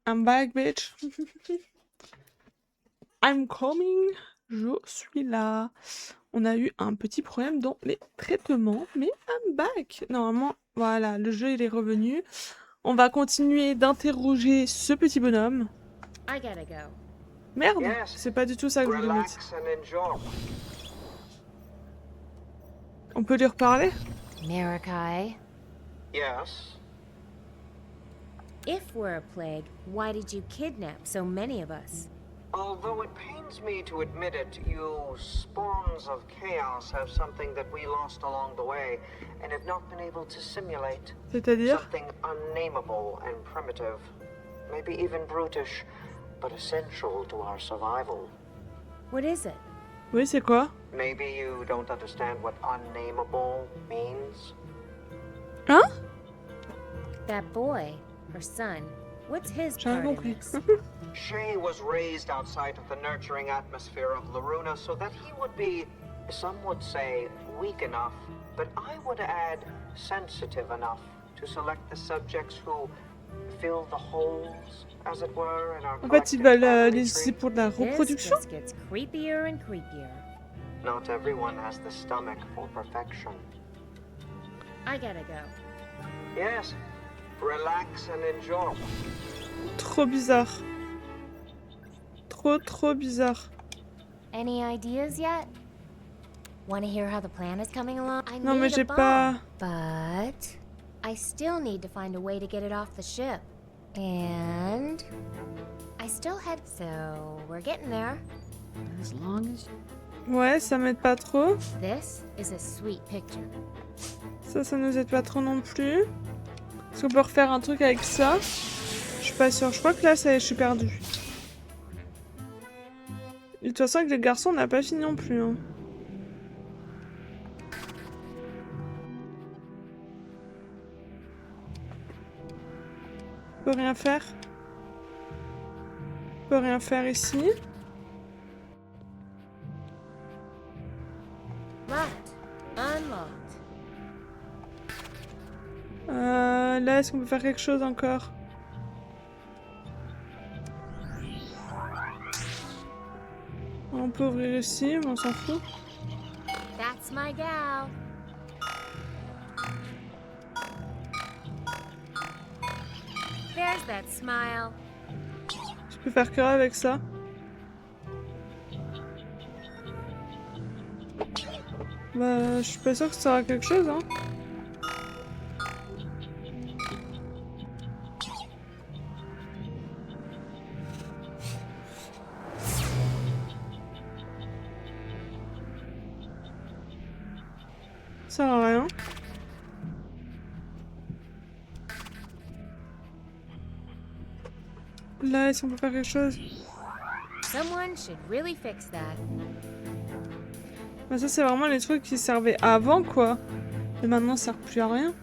I'm back, bitch. I'm coming. Je suis là. On a eu un petit problème dans les traitements, mais I'm back. Normalement, voilà, le jeu il est revenu. On va continuer d'interroger ce petit bonhomme. I gotta go. Merde, Yes. c'est pas du tout ça que je voulais mettre. Relax and enjoy. On peut lui reparler? Marakai, Yes. if we're a plague, why did you kidnap so many of us? Although it pains me to admit it, you spawns of chaos have something that we lost along the way and have not been able to simulate. C'est-à-dire? Something unnameable and primitive. Maybe even brutish, but essential to our survival. What is it? Oui, c'est quoi? Maybe you don't understand what unnameable means? Hein? That boy, her son, what's his J'ai rien part in compris. this? Shay was raised outside of the nurturing atmosphere of Loruna so that he would be, some would say, weak enough, but I would add sensitive enough to select the subjects who fill the holes, as it were, in our En fait, ils collective veulent family les tree. utiliser pour de la This reproduction? just gets creepier and creepier. Not everyone has the stomach for perfection. I gotta go. Yes, relax and enjoy. Trop bizarre. Trop bizarre. Any ideas yet? Want to hear how the plan is coming along? I Non, mais made a j'ai bomb, pas... but I still need to find a way to get it off the ship. And I still had, so we're getting there. As long as Ouais, ça m'aide pas trop. This is a sweet picture. Ça nous aide pas trop non plus. Est-ce qu'on peut refaire un truc avec ça? Je suis pas sûre. Je crois que là, je suis perdue. Et de toute façon, avec les garçons, on n'a pas fini non plus. Hein. On peut rien faire. On peut rien faire ici. Locked. Unlocked. Là, est-ce qu'on peut faire quelque chose encore? On peut ouvrir ici, mais on s'en fout. That's my gal. There's that smile. Je peux faire que avec ça. Bah, je suis pas sûre que ça sera quelque chose, hein. Ça sert à rien. Là, est-ce qu'on peut faire quelque chose? Someone should really fix that. Bah, ça, c'est vraiment les trucs qui servaient avant, quoi. Et maintenant, ça sert plus à rien.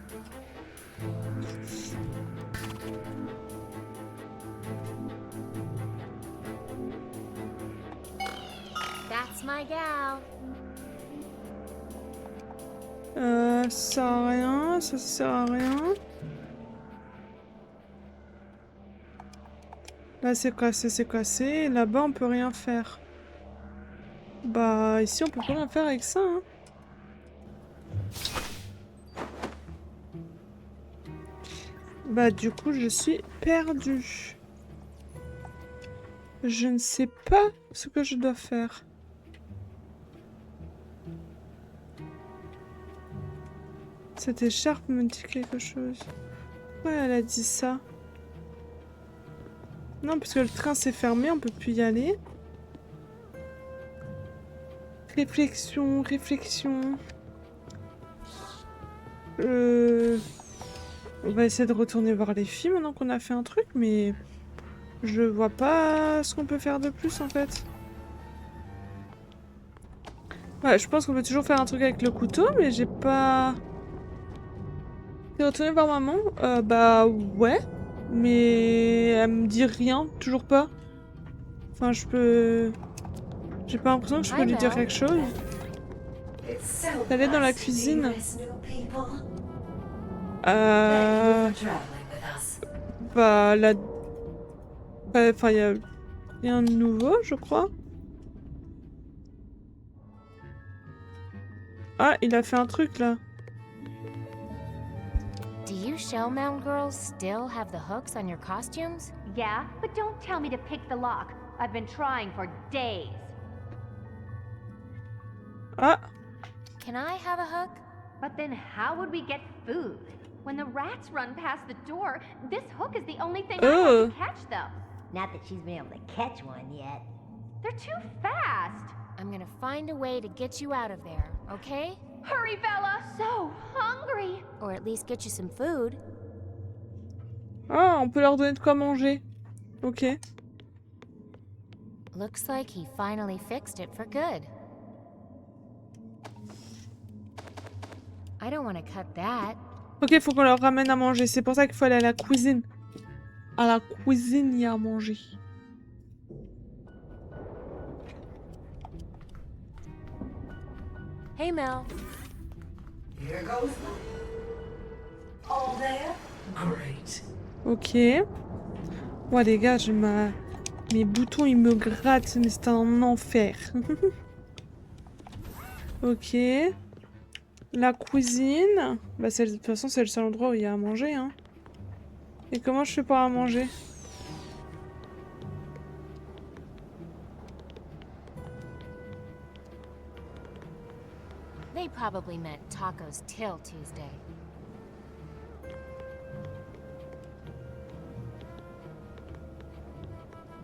That's my gal. Ça sert à rien, ça sert à rien. Là, c'est cassé. Là-bas, on peut rien faire. Bah, ici, on peut pas rien faire avec ça, hein. Bah, du coup, je suis perdue. Je ne sais pas ce que je dois faire. Cette écharpe me dit quelque chose. Ouais, elle a dit ça. Non, parce que le train s'est fermé, on peut plus y aller. Réflexion. On va essayer de retourner voir les filles maintenant qu'on a fait un truc, mais je vois pas ce qu'on peut faire de plus en fait. Ouais, je pense qu'on peut toujours faire un truc avec le couteau, mais j'ai pas... T'es retourné voir maman? Bah ouais, mais elle me dit rien, toujours pas. Enfin, je peux... J'ai pas l'impression que je peux lui dire quelque chose. Elle est dans la cuisine. Bah, Enfin, il y a rien de nouveau, je crois. Ah, il a fait un truc là. Do you Shellmound girls still have the hooks on your costumes? Yeah, but don't tell me to pick the lock. I've been trying for days. Ah, Can I have a hook? But then how would we get food? When the rats run past the door, this hook is the only thing I have to catch them. Not that she's been able to catch one yet. They're too fast. I'm gonna find a way to get you out of there, okay? Hurry, Bella! So hungry! Or at least get you some food. ah, on peut leur donner de quoi manger. Ok. Looks like he finally fixed it for good. I don't want to cut that. Ok, faut qu'on leur ramène à manger. C'est pour ça qu'il faut aller à la cuisine. À la cuisine, il y a à manger. Hey, Mel. Here goes. All there? Great. Ok. Ouais, les gars, j'ai mes boutons, ils me grattent, mais c'est un enfer. Ok. La cuisine. Bah, de toute façon, c'est le seul endroit où il y a à manger, hein. Et comment je fais pour à manger? They probably meant tacos till Tuesday.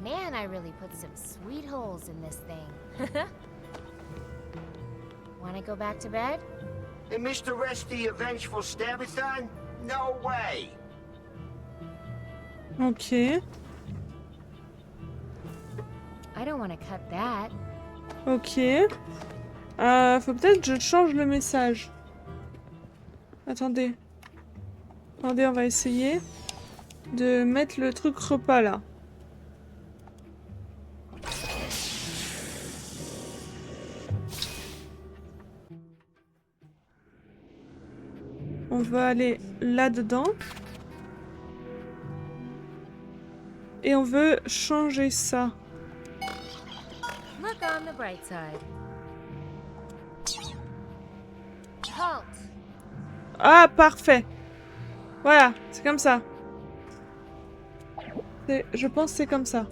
Man, I really put some sweet holes in this thing. Wanna go back to bed? And Mr. Resty a vengeful Stabathon? No way! Ok. I don't want to cut that. Ok. Faut peut-être que je change le message. Attendez. Attendez, on va essayer de mettre le truc repas là. On va aller là-dedans. Et on veut changer ça. Look on the bright side. Halt! Ah, parfait. Voilà, c'est comme ça. Je pense que c'est comme ça.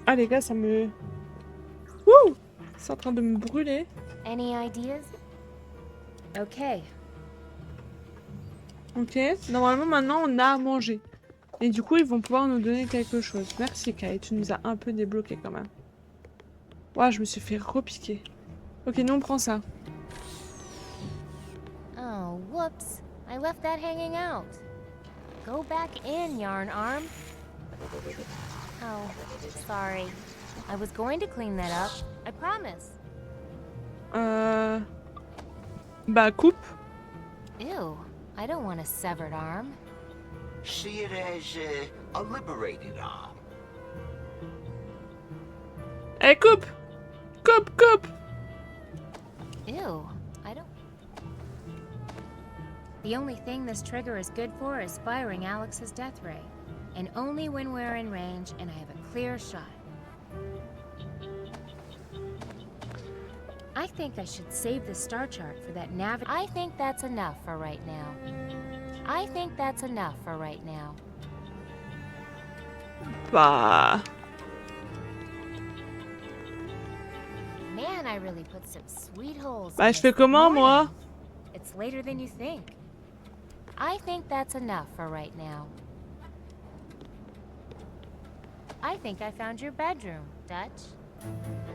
Ah les gars, ça me... Wouh! C'est en train de me brûler. Any ideas? Okay. Ok, normalement maintenant on a à manger. Et du coup ils vont pouvoir nous donner quelque chose. Merci Kai, tu nous as un peu débloqué quand même. Ouah, je me suis fait repiquer. Ok, nous on prend ça. Oh, whoops. I left that hanging out. Go back in, Yarn Arm. Oh, sorry. I was going to clean that up. I promise. Bah, coupe. Ew, I don't want a severed arm. See it as a liberated arm. Eh, coupe! Coupe, coupe! Ew, I don't... The only thing this trigger is good for is firing Alex's death ray. And only when we're in range and I have a clear shot. I think I should save the star chart for that nav. I think that's enough for right now. I think that's enough for right now. Bah... Man, I really put some sweet holes. Bah, je fais comment, moi? It's later than you think. I think that's enough for right now. I think I found your bedroom, Dutch.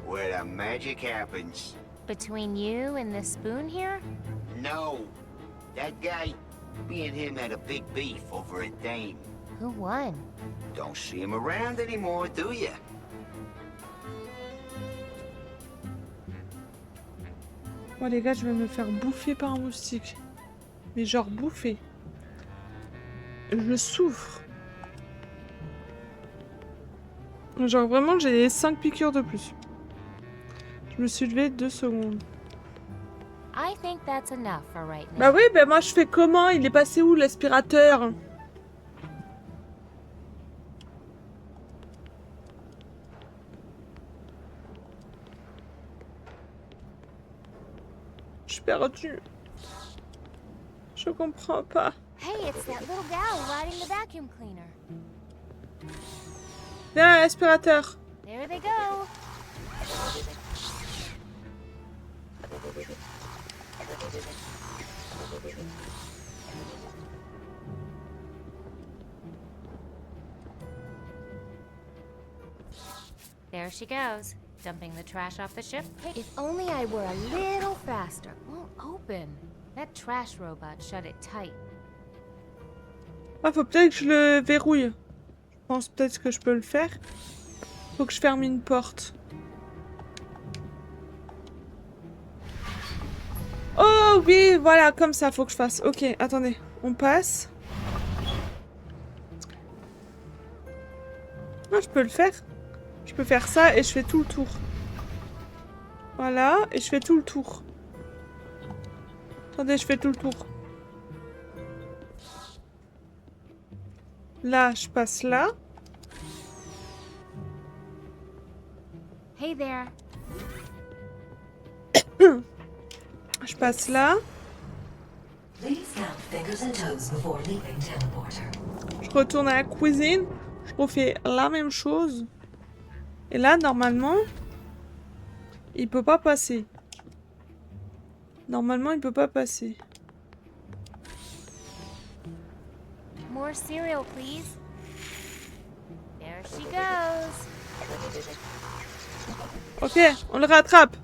Where the magic happens. Between you and this spoon here? No. That guy, me and him had a big beef over a dame. Who won? Don't see him around anymore, do ya? Oh les gars, je vais me faire bouffer par un moustique. Mais genre bouffer. Je souffre. Genre vraiment, j'ai 5 piqûres de plus. Je me suis levée 2 secondes. I think that's enough for right now. Bah oui, bah moi je fais comment? Il est passé où l'aspirateur? perdu. Je comprends pas. Hey, it's that little gal riding the vacuum cleaner. Viens, l'aspirateur. There they go. There she goes, dumping the trash off the ship. Hey, if only I were a little faster. Won't open. That trash robot shut it tight. Ah, faut peut-être que je le verrouille. Je pense peut-être que je peux le faire. Faut que je ferme une porte. Oh oui, voilà, comme ça, faut que je fasse. Ok, attendez, on passe. Ah, je peux le faire. Je peux faire ça et je fais tout le tour. Voilà, et je fais tout le tour. Attendez, je fais tout le tour. Là, je passe là. Hey there. Je passe là. Please count fingers and toes before leaving teleporter. Je retourne à la cuisine. Je refais la même chose. Et là, normalement, il peut pas passer. Normalement, il peut pas passer. More cereal, please. There she goes. Ok, on le rattrape.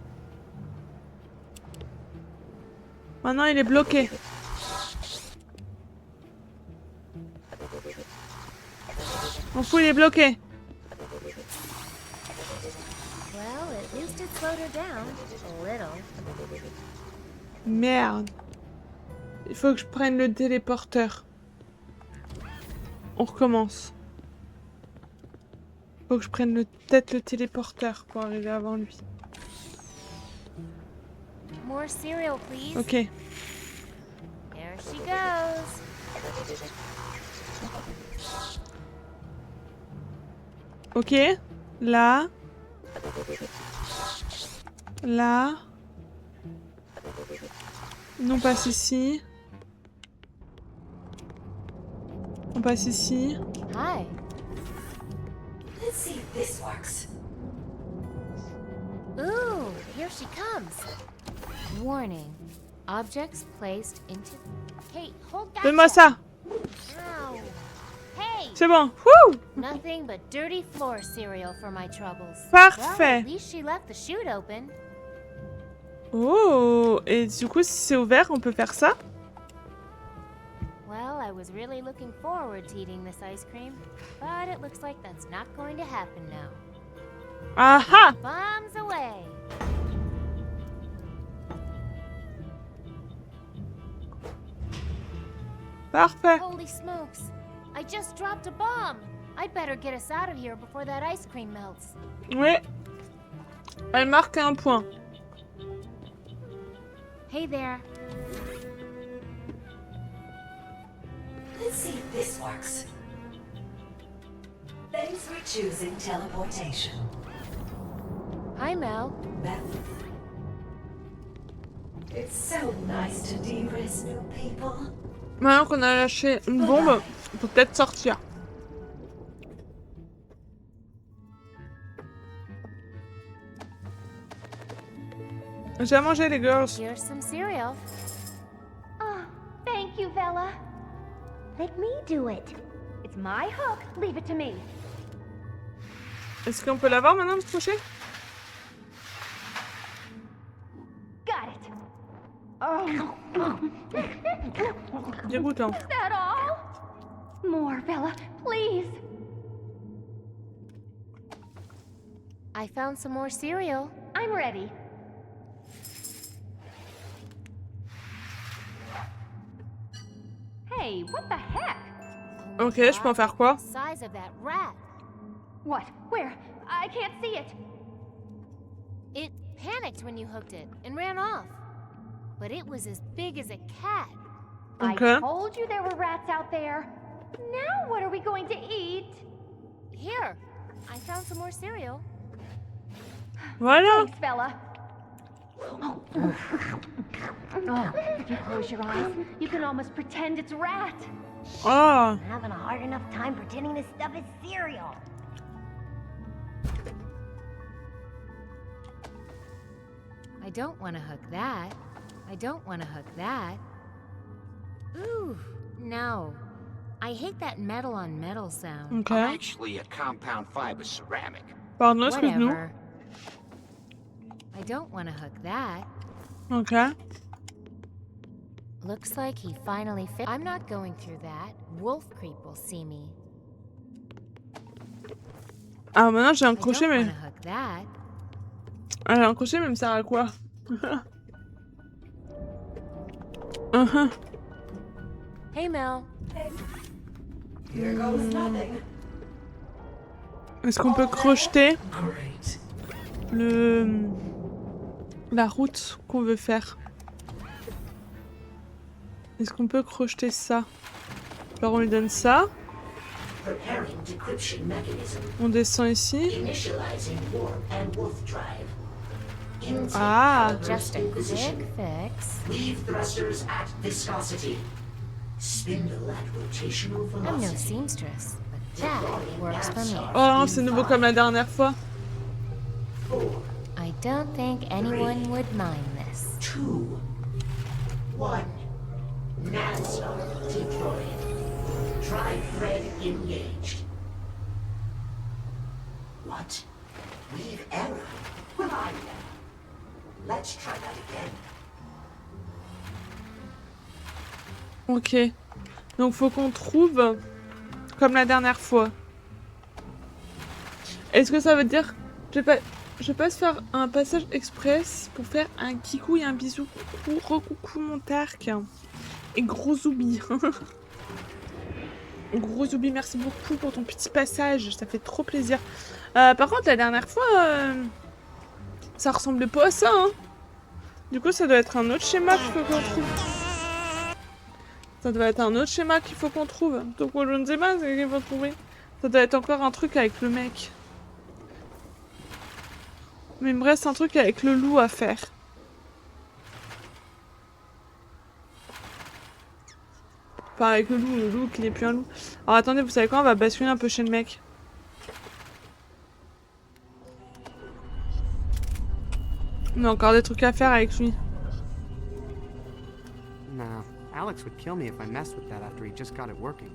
Maintenant, il est bloqué. On fout, il est bloqué. Well, at least it slowed her down a little. Merde. Il faut que je prenne le téléporteur. On recommence. Faut que je prenne peut-être le téléporteur pour arriver avant lui. More cereal, please. Ok. There she goes. Ok. Là. Là. On passe ici. On passe ici. Hi. Let's see if this works. Ooh, here she comes. Warning. Objects placed into... Hey, hold that. Donne-moi ça. Ow. Hey. C'est bon. Wouh! Nothing but dirty floor cereal for my troubles. Parfait. Well, at least she left the chute open. Oh, et du coup, si c'est ouvert, on peut faire ça? Well, I was really looking forward to eating this ice cream, but it looks like that's not going to happen now. Aha! Bombs away! Parfait. Holy smokes! I just dropped a bomb! I'd better get us out of here before that ice cream melts. Oui. Elle marque un point. Hey there. Let's see if this works. Thanks for choosing teleportation. Hi, Mel. It's so nice to de-risk new people. Maintenant qu'on a lâché une bombe, on peut peut-être sortir. J'ai à manger, les girls. Here's some cereal. Oh, thank you, Vella. Let me do it. It's my hook. Leave it to me. Est-ce qu'on peut l'avoir maintenant, ce crochet? Got it. Oh. Dégoûtant. Is that all? More, Vella, please. I found some more cereal. I'm ready. Hey, what the heck? Ok, je peux en faire quoi? Size of that rat. What? Where? I can't see it. It panicked when you hooked it and ran off. But it was as big as a cat. Okay. I told you there were rats out there. Now what are we going to eat? Here, I found some more cereal. Voilà. Thanks, Bella. Oh, if you close your eyes, you can almost pretend it's rat. Oh. I'm having a hard enough time pretending this stuff is cereal. I don't want to hook that. I don't want to hook that. Ooh, no. I hate that metal on metal sound. Ok. Actually a compound fiber ceramic. Pardon, excuse-nous. Whatever. I don't want to hook that. Ok. Looks like he finally fit. I'm not going through that. Wolf Creep will see me. Ah, maintenant j'ai un I don't crochet, mais. want to hook that. Ah, j'ai un crochet, mais il me sert à quoi? Hey, Mel. Here goes nothing. Est-ce qu'on peut crocheter Great. la route qu'on veut faire? Est-ce qu'on peut crocheter ça? Alors on lui donne ça. Preparing decryption mechanism. On descend ici. Initializing warp and wolf drive. Intake Ah. calibers Just a in quick position. fix. Leave thrusters at viscosity. Spindle at rotational I'm no velocity. seamstress, but that works for me. Oh non, c'est nouveau comme la dernière fois. 4, I don't think anyone would mind this. 2, 1. Nanstar deployed. Drive thread engaged. What? Leave error? Well, I know. Let's try that again. Ok. Donc faut qu'on trouve comme la dernière fois. Est-ce que ça veut dire je vais pas se faire un passage express pour faire un kikou et un bisou. Coucou, recoucou mon Tark. Et gros zoubi. Gros zoubi, merci beaucoup pour ton petit passage, ça fait trop plaisir. Par contre la dernière fois ça ressemblait pas à ça hein. Du coup ça doit être un autre schéma qu'il faut qu'on trouve. Ça doit être un autre schéma qu'il faut qu'on trouve. Donc je ne sais pas ce qu'il faut trouver. Ça doit être encore un truc avec le mec. Mais il me reste un truc avec le loup à faire. Enfin avec le loup qui n'est plus un loup. Alors attendez, vous savez quoi? On va basculer un peu chez le mec. On a encore des trucs à faire avec lui. Nah, Alex would kill me if I messed with that after he just got it working.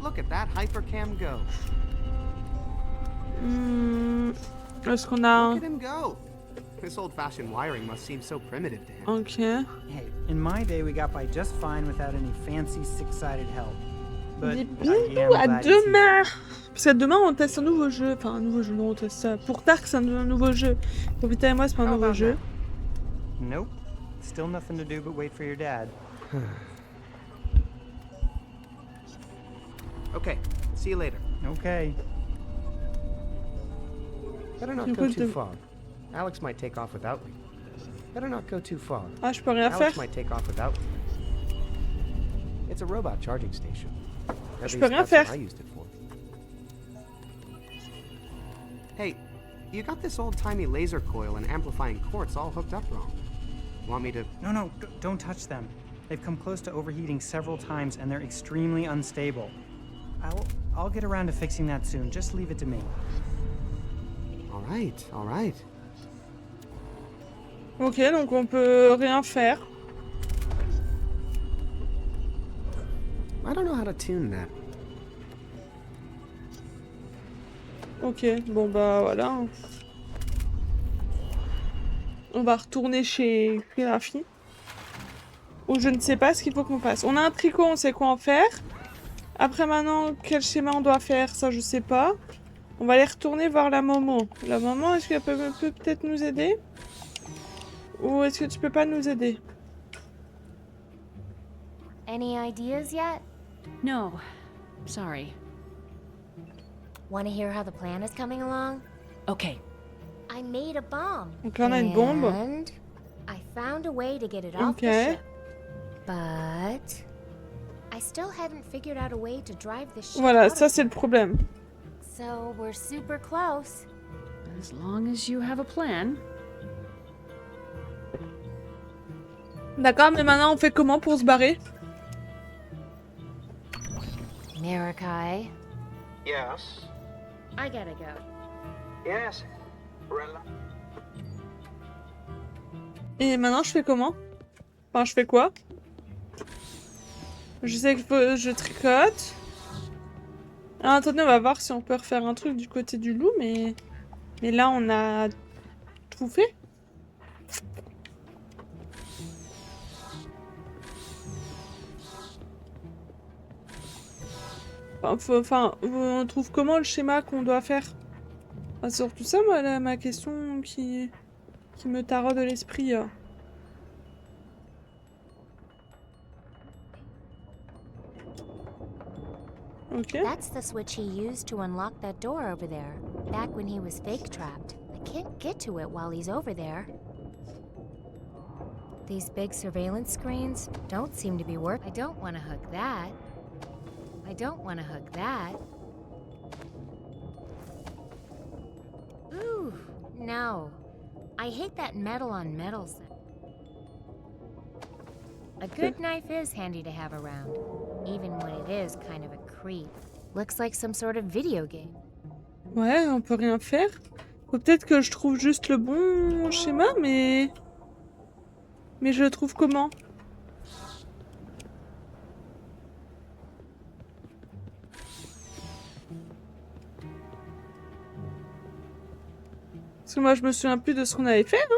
Look at that hypercam go. Est-ce qu'on a... Look at him go. This old-fashioned wiring must seem so primitive to him. Ok. Hey, in my day we got by just fine without any fancy six-sided help. But Des I bisous, am à glad to see demain! Parce que demain on teste un nouveau jeu. Enfin un nouveau jeu, non on teste ça. Pour Tark c'est un nouveau jeu. Pour Vita et moi c'est pas un How nouveau about jeu. that? Nope. Still nothing to do but wait for your dad. Okay, see you later. Okay. Better not go too far. Alex might take off without me. Better not go too far. Ah, je peux rien Alex faire? might take off without me. It's a robot charging station. At Je least peux rien that's what faire. I used it for. Hey, you got this old-timey laser coil and amplifying quartz all hooked up wrong. Want me to... No, don't touch them. They've come close to overheating several times and they're extremely unstable. I'll get around to fixing that soon. Just leave it to me. All right. Ok, donc on peut rien faire. I don't know how to tune that. Ok, bon bah voilà. On va retourner chez Rafi. Ou je ne sais pas ce qu'il faut qu'on fasse. On a un tricot, on sait quoi en faire. Après maintenant, quel schéma on doit faire, ça je sais pas. On va aller retourner voir la Momo. La Momo, est-ce qu'elle peut peut-être nous aider? Ou est-ce que tu peux pas nous aider? Any ideas yet? No. Sorry. Want to hear how the plan is coming along? Okay. I made a bomb. Donc là on a une bombe. And I found a way to get it off the Ok. ship. But I still haven't figured out a way to drive the ship Voilà, out ça of c'est le problème. So we're super close. As long as you have a plan. D'accord, mais maintenant on fait comment pour se barrer? Mirakai, Yes. I gotta go. Yes. Relax. Et maintenant je fais comment? Enfin, je fais quoi? Je sais que je tricote. Alors, attendez, on va voir si on peut refaire un truc du côté du loup, mais là on a tout fait. Enfin, on trouve comment le schéma qu'on doit faire? C'est surtout ça, moi, ma question qui me taraude de l'esprit. Okay. That's the switch he used to unlock that door over there, back when he was fake trapped. I can't get to it while he's over there. These big surveillance screens don't seem to be working. I don't want to hook that. I don't want to hook that. Ooh, no. I hate that metal on metal set. A good knife is handy to have around, even when it is kind of a creep. Looks like some sort of video game. Ouais, on peut rien faire. Faut peut-être que je trouve juste le bon schéma, mais je le trouve comment? Parce que moi je me souviens plus de ce qu'on avait fait, non?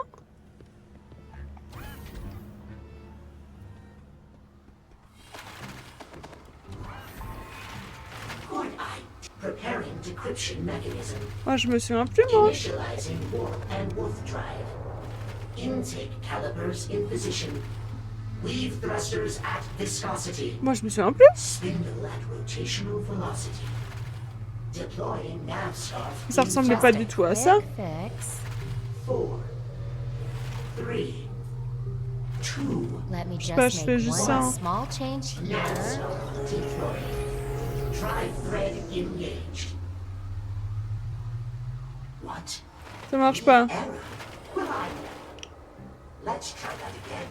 Preparing decryption mechanism. Moi je me souviens plus, moi. Initializing warp and wolf drive. Intake calipers in position. Weave thrusters at viscosity. Moi je me souviens plus. Spindle at rotational velocity. Deploying navscarf. Ça ressemblait pas du tout à ça. 4, 3, 2. Let me Je sais pas, je just fais make juste one ça. small change here. Navscarf deployed. Drive thread engaged. What? Ça marche pas. Error? Well, let's try that again.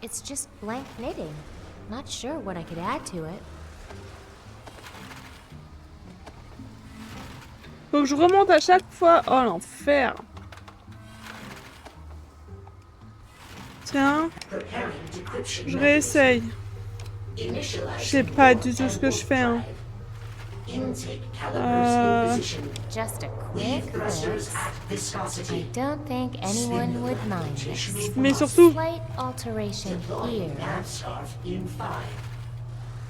It's just blank knitting. Not sure what I could add to it. Faut que je remonte à chaque fois. Oh l'enfer. Tiens. Je réessaye. Je sais pas du tout ce que je fais. Hein. Just a quick fix. I don't think anyone would mind this. Mais surtout, Slight alteration here.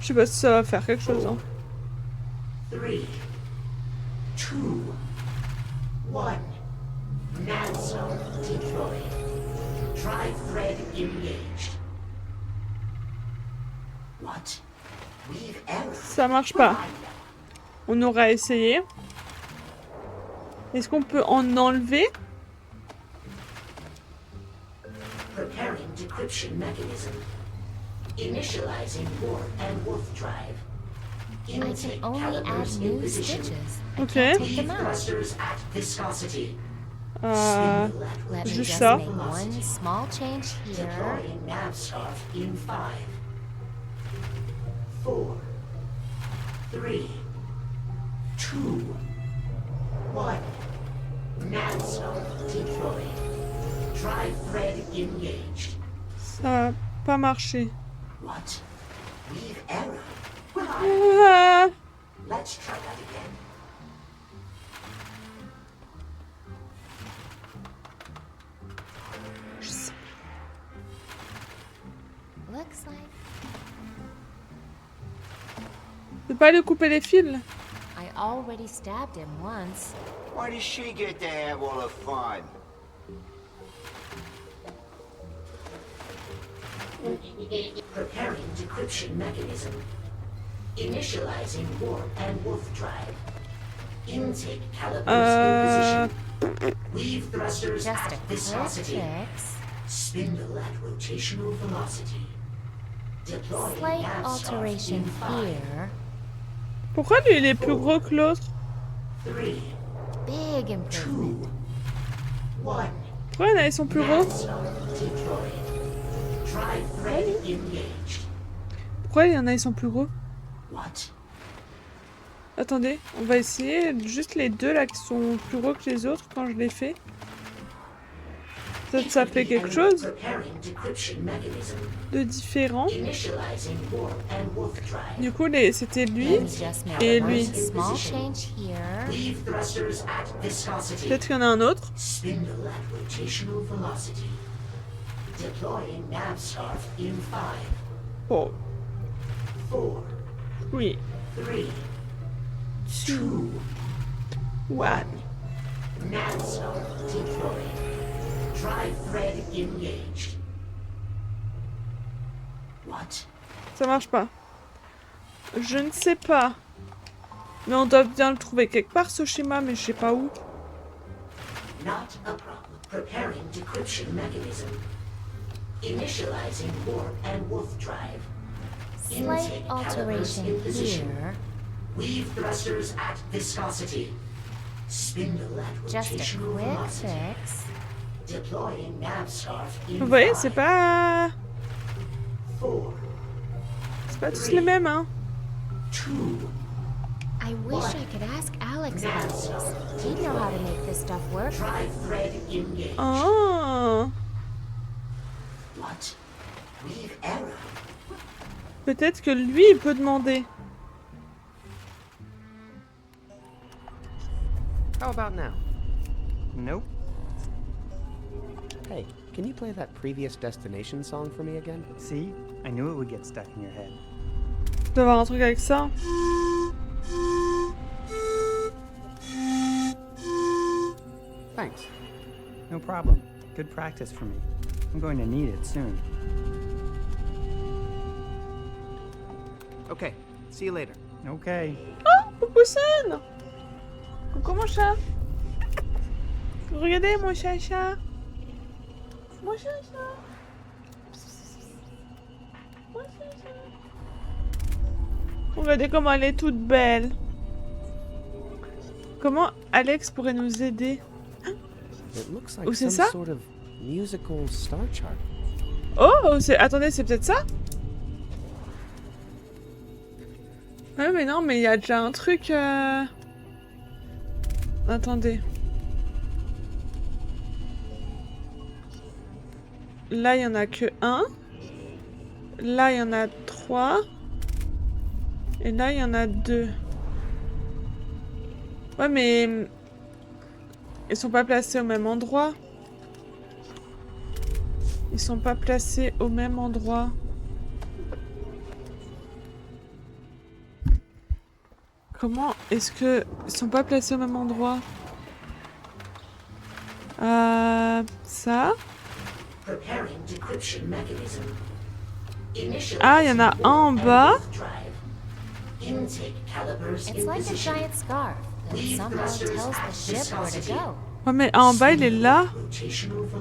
je sais pas si ça va faire quelque chose. Hein. 3, 2, 1. Navscarf deployed. Drive thread engaged. What? Weave error. Ça marche pas. On aura essayé. Est-ce qu'on peut en enlever? Preparing decryption mechanism. Initializing warp and wolf drive. I can only add new stitches. Ok. Take them out. Thrusters at viscosity. Let me juste just ça. make one small change here. Deploying navscarf in 5, 4, 3, 2, 1. Navscarf deployed. Drive thread engaged. Ça a pas marché. What? Weave error. Well, Ah. let's try that again. Looks like Je peux pas lui couper les fils. I already stabbed him once. Why does she get to have all the fun? Preparing decryption mechanism. Initializing warp and wolf drive. Intake calipers in position. Weave thrusters Just at a quick viscosity. fix. Spindle at rotational velocity. Deploying Slight navscarf alteration in 5, here. Pourquoi lui il est plus gros que l'autre? 3, Big improvement. 2, 1. Pourquoi il y en a, ils sont plus gros? Pourquoi il y en a, ils sont plus gros? Attendez, on va essayer juste les deux là qui sont plus gros que les autres quand je les fais. Peut-être ça fait quelque chose de différent. Du coup, c'était lui et lui. Peut-être qu'il y en a un autre. Oh. Oui. 2, 1. Ça marche pas. Je ne sais pas. Mais on doit bien le trouver quelque part ce schéma, mais je sais pas où. Not a problem. Preparing decryption mechanism. Initializing warp and wolf drive. Slight alteration here. Weave thrusters at viscosity. Spindle at Just a rotational quick velocity. fix. Deploying nav scarf in Vous voyez, 5, c'est pas... 4, C'est pas tous les mêmes, hein. 2, I wish I could ask Alex about this. He'd know how to make this stuff work. drive thread engaged. Oh. What? Weave error. Peut-être que lui, il peut demander. How about now? Nope. Hey, can you play that Previous Destination song for me again? See? I knew it would get stuck in your head. Il doit avoir un truc avec ça. Thanks. No problem. Good practice for me. I'm going to need it soon. Okay, see you later. Okay. Oh, coucou Sun. Coucou mon chat. Regardez mon chat. Mon chat. Mon chat. Regardez comment elle est toute belle. Comment Alex pourrait nous aider? It looks like Ou c'est some ça? sort of musical star chart. Oh, attendez, c'est peut-être ça? Ouais, mais non, mais il y a déjà un truc... Attendez. Là, il y en a que 1. Là, il y en a 3. Et là, il y en a 2. Ouais, mais... Ils sont pas placés au même endroit. Ils sont pas placés au même endroit. Comment est-ce que ils sont pas placés au même endroit? Ça. Preparing decryption mechanism. Ah, il y en a un en bas. Intake calipers It's in like a position. giant scarf that somehow tells the ship where to go. Ouais, mais en bas, il est là.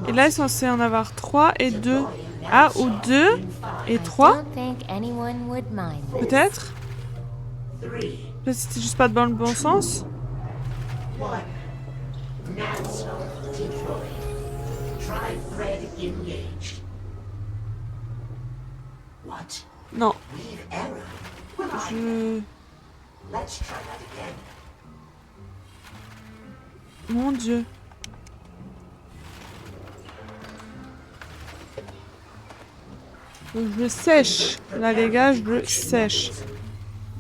Et là, il est censé en avoir 3 et 2. Ah, ou 2 et 3. I don't think anyone would mind this. Peut-être. Peut-être c'était juste pas dans le bon sens. NAVSAR deployed. Drive thread engaged. What? Non. Weave error. Let's try that again. Mon Dieu. Je sèche. Là, les gars, je sèche.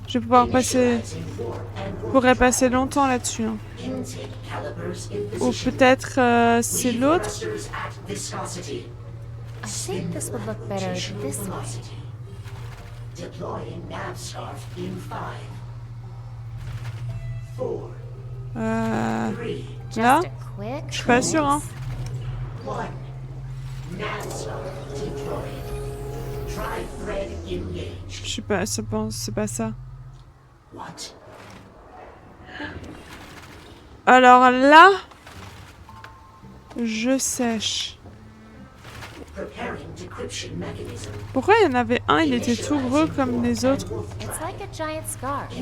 Je vais pouvoir passer... Je pourrais passer longtemps là-dessus. Hein. Intake calipers in Ou position. peut-être c'est l'autre. Thrusters at viscosity. I think this would look better this way. Velocity. Deploying nav scarf in 5, 4, 3, Là. Just a quick Je suis pas sûre, hein. 1. Nav scarf deployed. Drive thread engaged. Je sais pas, c'est pas ça. What? Alors là, je sèche. Preparing decryption mechanism. Pourquoi il y en avait un, il était tout gros comme les autres? It's like a giant scarf.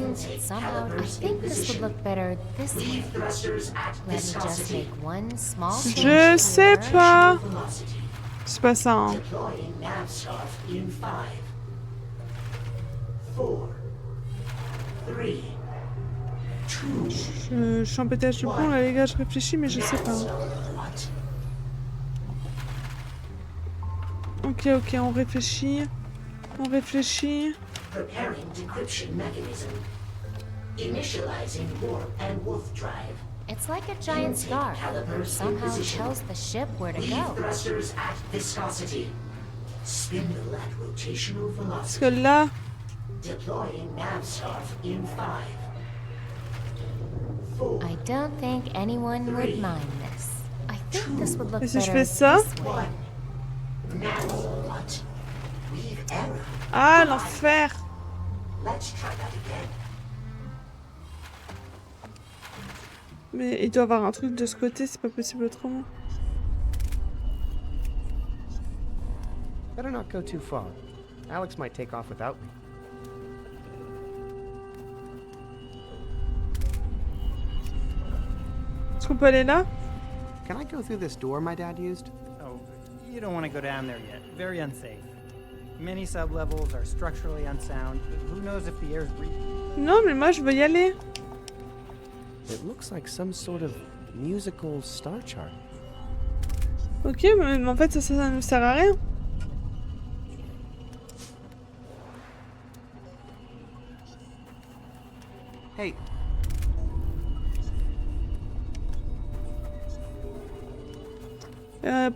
Somehow, I think this would look better this way. Let me just make one small change Je sais here. pas. C'est pas ça, hein. Deploying nav scarf in 5, 4, 3, 2. Je suis en pétage de plomb là les gars, je réfléchis mais je sais pas. Ok, on réfléchit. On réfléchit. Preparing decryption mechanism. Initializing warp and wolf drive. It's like a giant scarf. Somehow it tells the ship where to Leave go. thrusters at viscosity. Spindle at rotational Parce que velocity. là, Deploying nav scarf in 5, 4, I don't think anyone would mind this. I think this would look et si je better fais ça? this way. 1. Nav what? Leave error. Ah, l'enfer! Let's try that again. Mais il doit y avoir un truc de ce côté, c'est pas possible autrement. Better not go too far. Alex might take off without me. Est-ce qu'on peut aller là? Can I go through this door my dad used? Oh, you don't want to go down there yet. Very unsafe. Many sublevels are structurally unsound. Who knows if the air's breathing? Non, mais moi je veux y aller. It looks like some sort of musical star chart. Ok, mais en fait ça ne sert à rien. Hey,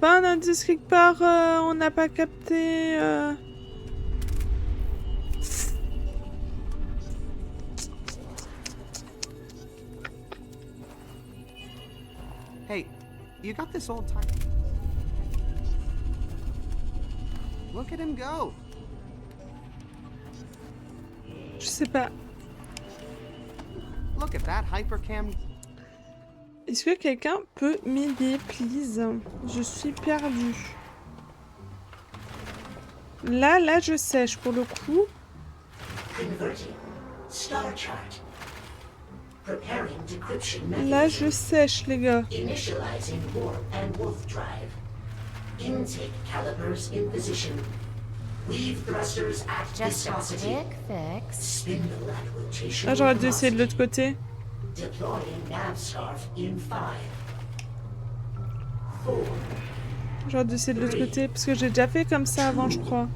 Pas un indice quelque part, on n'a pas capté. hey, you got this old time. Look at him go. Je sais pas. Look at that hypercam. Est-ce que quelqu'un peut m'aider, please? Je suis perdue. Là, je sèche pour le coup. Converting. Star chart. Preparing decryption Là, je mechanism. sèche, les gars. Initializing warp and wolf drive. Intake calipers in position. Leave thrusters at Just a viscosity. quick fix. Spindle at rotational Là, j'aurais dû essayer de l'autre côté. Deploying nav scarf in 5, 4, J'aurais dû essayer de l'autre côté, parce que j'ai déjà fait comme ça avant, je crois.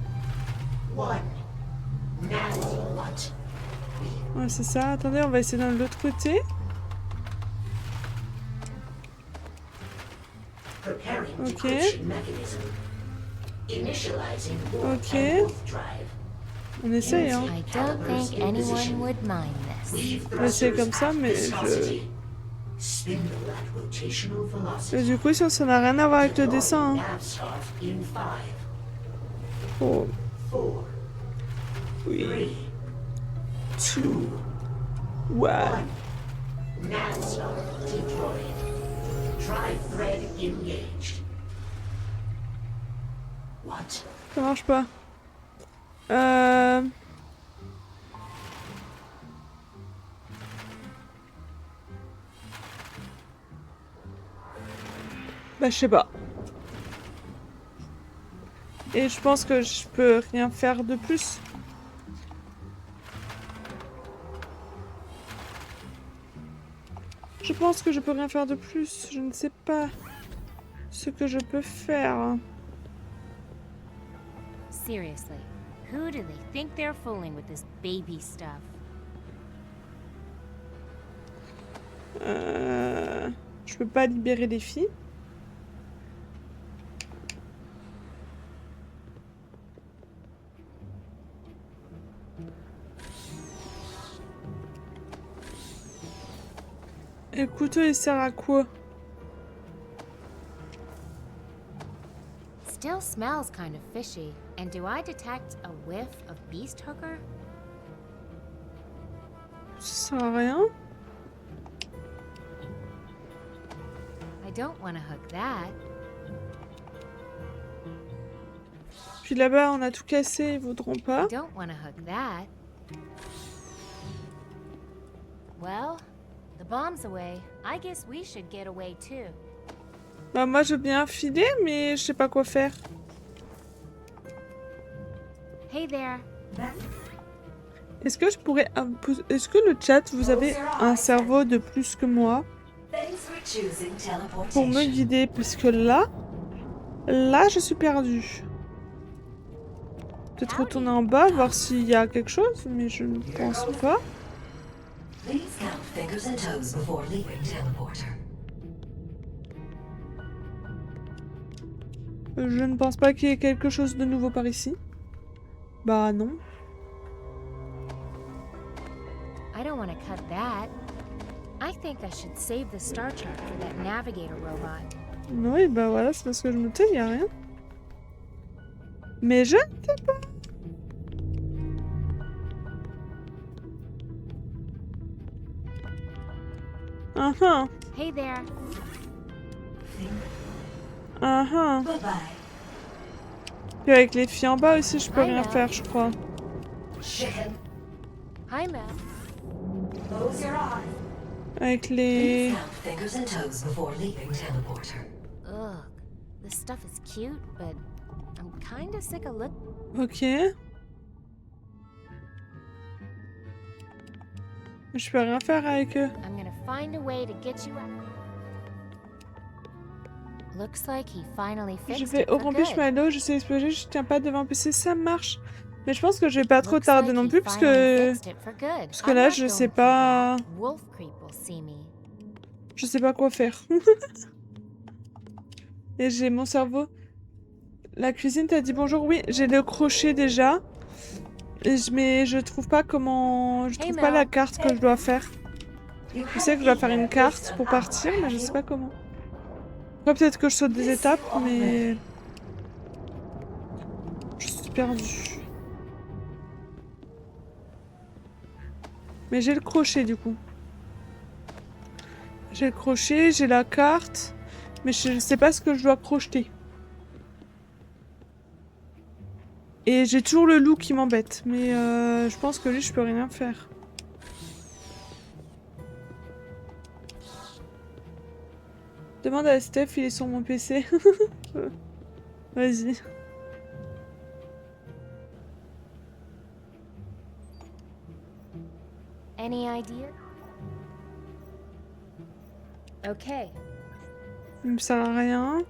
1. Nav what? Ouais, c'est ça. Attendez, on va essayer dans l'autre côté. Preparing Ok. decryption mechanism. Initializing warp Ok. and wolf drive. On essaye, hein. I don't think anyone would mind this. Leave On va essayer comme ça, mais viscosity. Spindle at rotational velocity. Et du coup, ça n'a rien à voir avec le dessin, hein. Nav scarf in 5, Oh, 4, oui. 3, 2, 1. nav scarf deployed. Drive thread engaged. What? Ça marche pas. Bah, je sais pas. Et je pense que je peux rien faire de plus. Je pense que je peux rien faire de plus. Je ne sais pas ce que je peux faire. Seriously, who do they think they're fooling with this baby stuff? Je peux pas libérer les filles. Et le couteau, il sert à quoi? Still smells kind of fishy. And do I detect a whiff of beast hooker? Ça sert à rien. I don't want to hook that. Puis là-bas, on a tout cassé, ils voudront pas. I don't want to hook that. Well, the bomb's away. I guess we should get away too. Bah moi je veux bien filer, mais je sais pas quoi faire. Hey there. Est-ce que je pourrais... Est-ce que le chat, vous avez un cerveau de plus que moi pour me guider? Parce que là, je suis perdue. Peut-être retourner en bas, voir s'il y a quelque chose, mais je ne pense pas. Je ne pense pas qu'il y ait quelque chose de nouveau par ici. Bah non. I don't want to cut that. I think I should save the star chart for that navigator robot. Oui, bah voilà, c'est parce que je me tais, y a rien. Mais je ne sais pas. Hey there. Et avec les filles en bas aussi, je peux rien faire, je crois. Hi, Mel. Avec les... Ugh, this stuff is cute, but I'm kinda sick of look. Ok. Je peux rien faire avec eux. I'm gonna find a way to get you out. Looks like he finally Je fixed vais it au for campus good. Milo, je sais exploser, je tiens pas devant un PC, ça marche. Mais je pense que je vais pas trop tarder non plus, parce que là, je sais pas... Wolf Creep will see me. Je sais pas quoi faire. Et j'ai mon cerveau... La cuisine, t'as dit bonjour? Oui, j'ai le crochet déjà. Mais je trouve pas comment... Je trouve pas la carte que je dois faire. Je sais que je dois faire une carte pour partir, mais je sais pas comment. Après, peut-être que je saute des étapes, mais... Je suis perdue. Mais j'ai le crochet, du coup. J'ai le crochet, j'ai la carte, mais je sais pas ce que je dois crocheter. Et j'ai toujours le loup qui m'embête, mais je pense que lui, je peux rien faire. Demande à Steph, il est sur mon PC. Vas-y. Any idea? Okay. Il me sert à rien.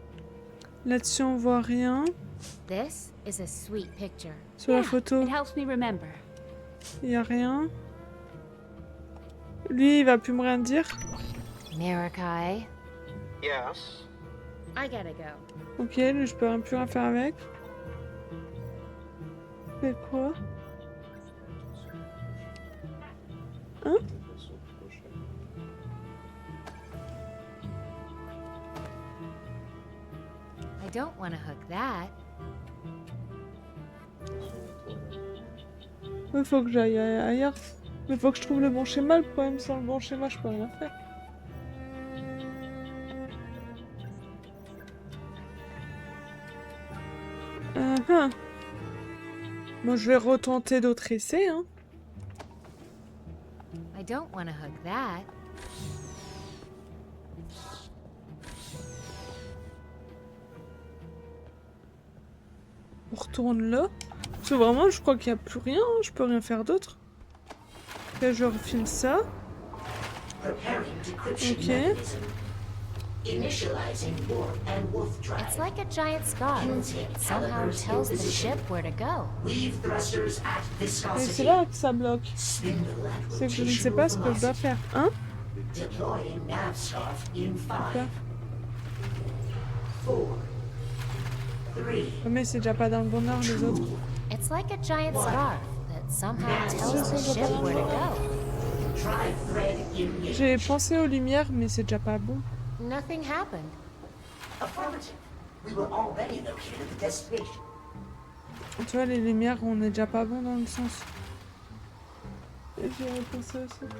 Là-dessus, on voit rien. This is a sweet picture. Sur la photo, It helps me remember. il y a rien. Lui, il va plus me rien dire. Mirakai. Yes. I gotta go. Ok, lui, je peux plus rien faire avec. C'est quoi? Hein? I don't want to hook that. Il faut que j'aille ailleurs. Mais faut que je trouve le bon schéma. Le problème, sans le bon schéma, je peux rien faire. Moi, je vais retenter d'autres essais, hein. I don't want to hook that. On retourne là. Parce que vraiment, je crois qu'il n'y a plus rien. Hein. Je peux rien faire d'autre. Là, je refilme ça. Ok. Initializing warp and wolf drive. It's like a giant scar. It somehow tells the ship where to go. Weave thrusters at Et c'est viscosity. là que ça bloque. Spindle at C'est que je ne sais pas ce que je dois faire. Hein? Deploying nav scarf in 5, Quoi? 4, 3, Oh, mais c'est déjà pas dans le bon ordre, les autres. It's like a giant scarf that somehow tells the ship where to go. drive thread engaged. J'ai pensé aux lumières, mais c'est déjà pas bon. Nothing happened. Affirmative. We were already located at the destination. Tu vois, les lumières, on est déjà pas bon dans le sens. Et j'ai pensé aussi.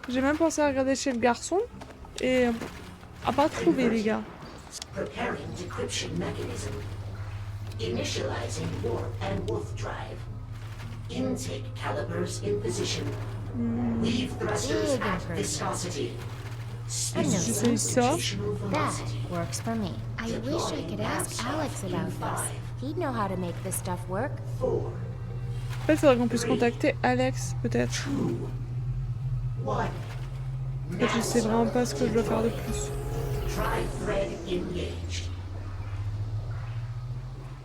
J'ai même pensé à regarder chez le garçon. Et à pas trouver, les gars. Preparing decryption mechanism. Initializing warp and wolf drive. Intake calipers in position. Weave thrusters Big at improvement. viscosity. I know J'essaye ça. That works for me. I wish I could ask Alex about this. He'd know how to make this stuff work. En fait, il faudrait qu'on puisse contacter Alex, peut-être. En fait, je sais vraiment pas ce que je dois faire de plus. Tri-thread engaged.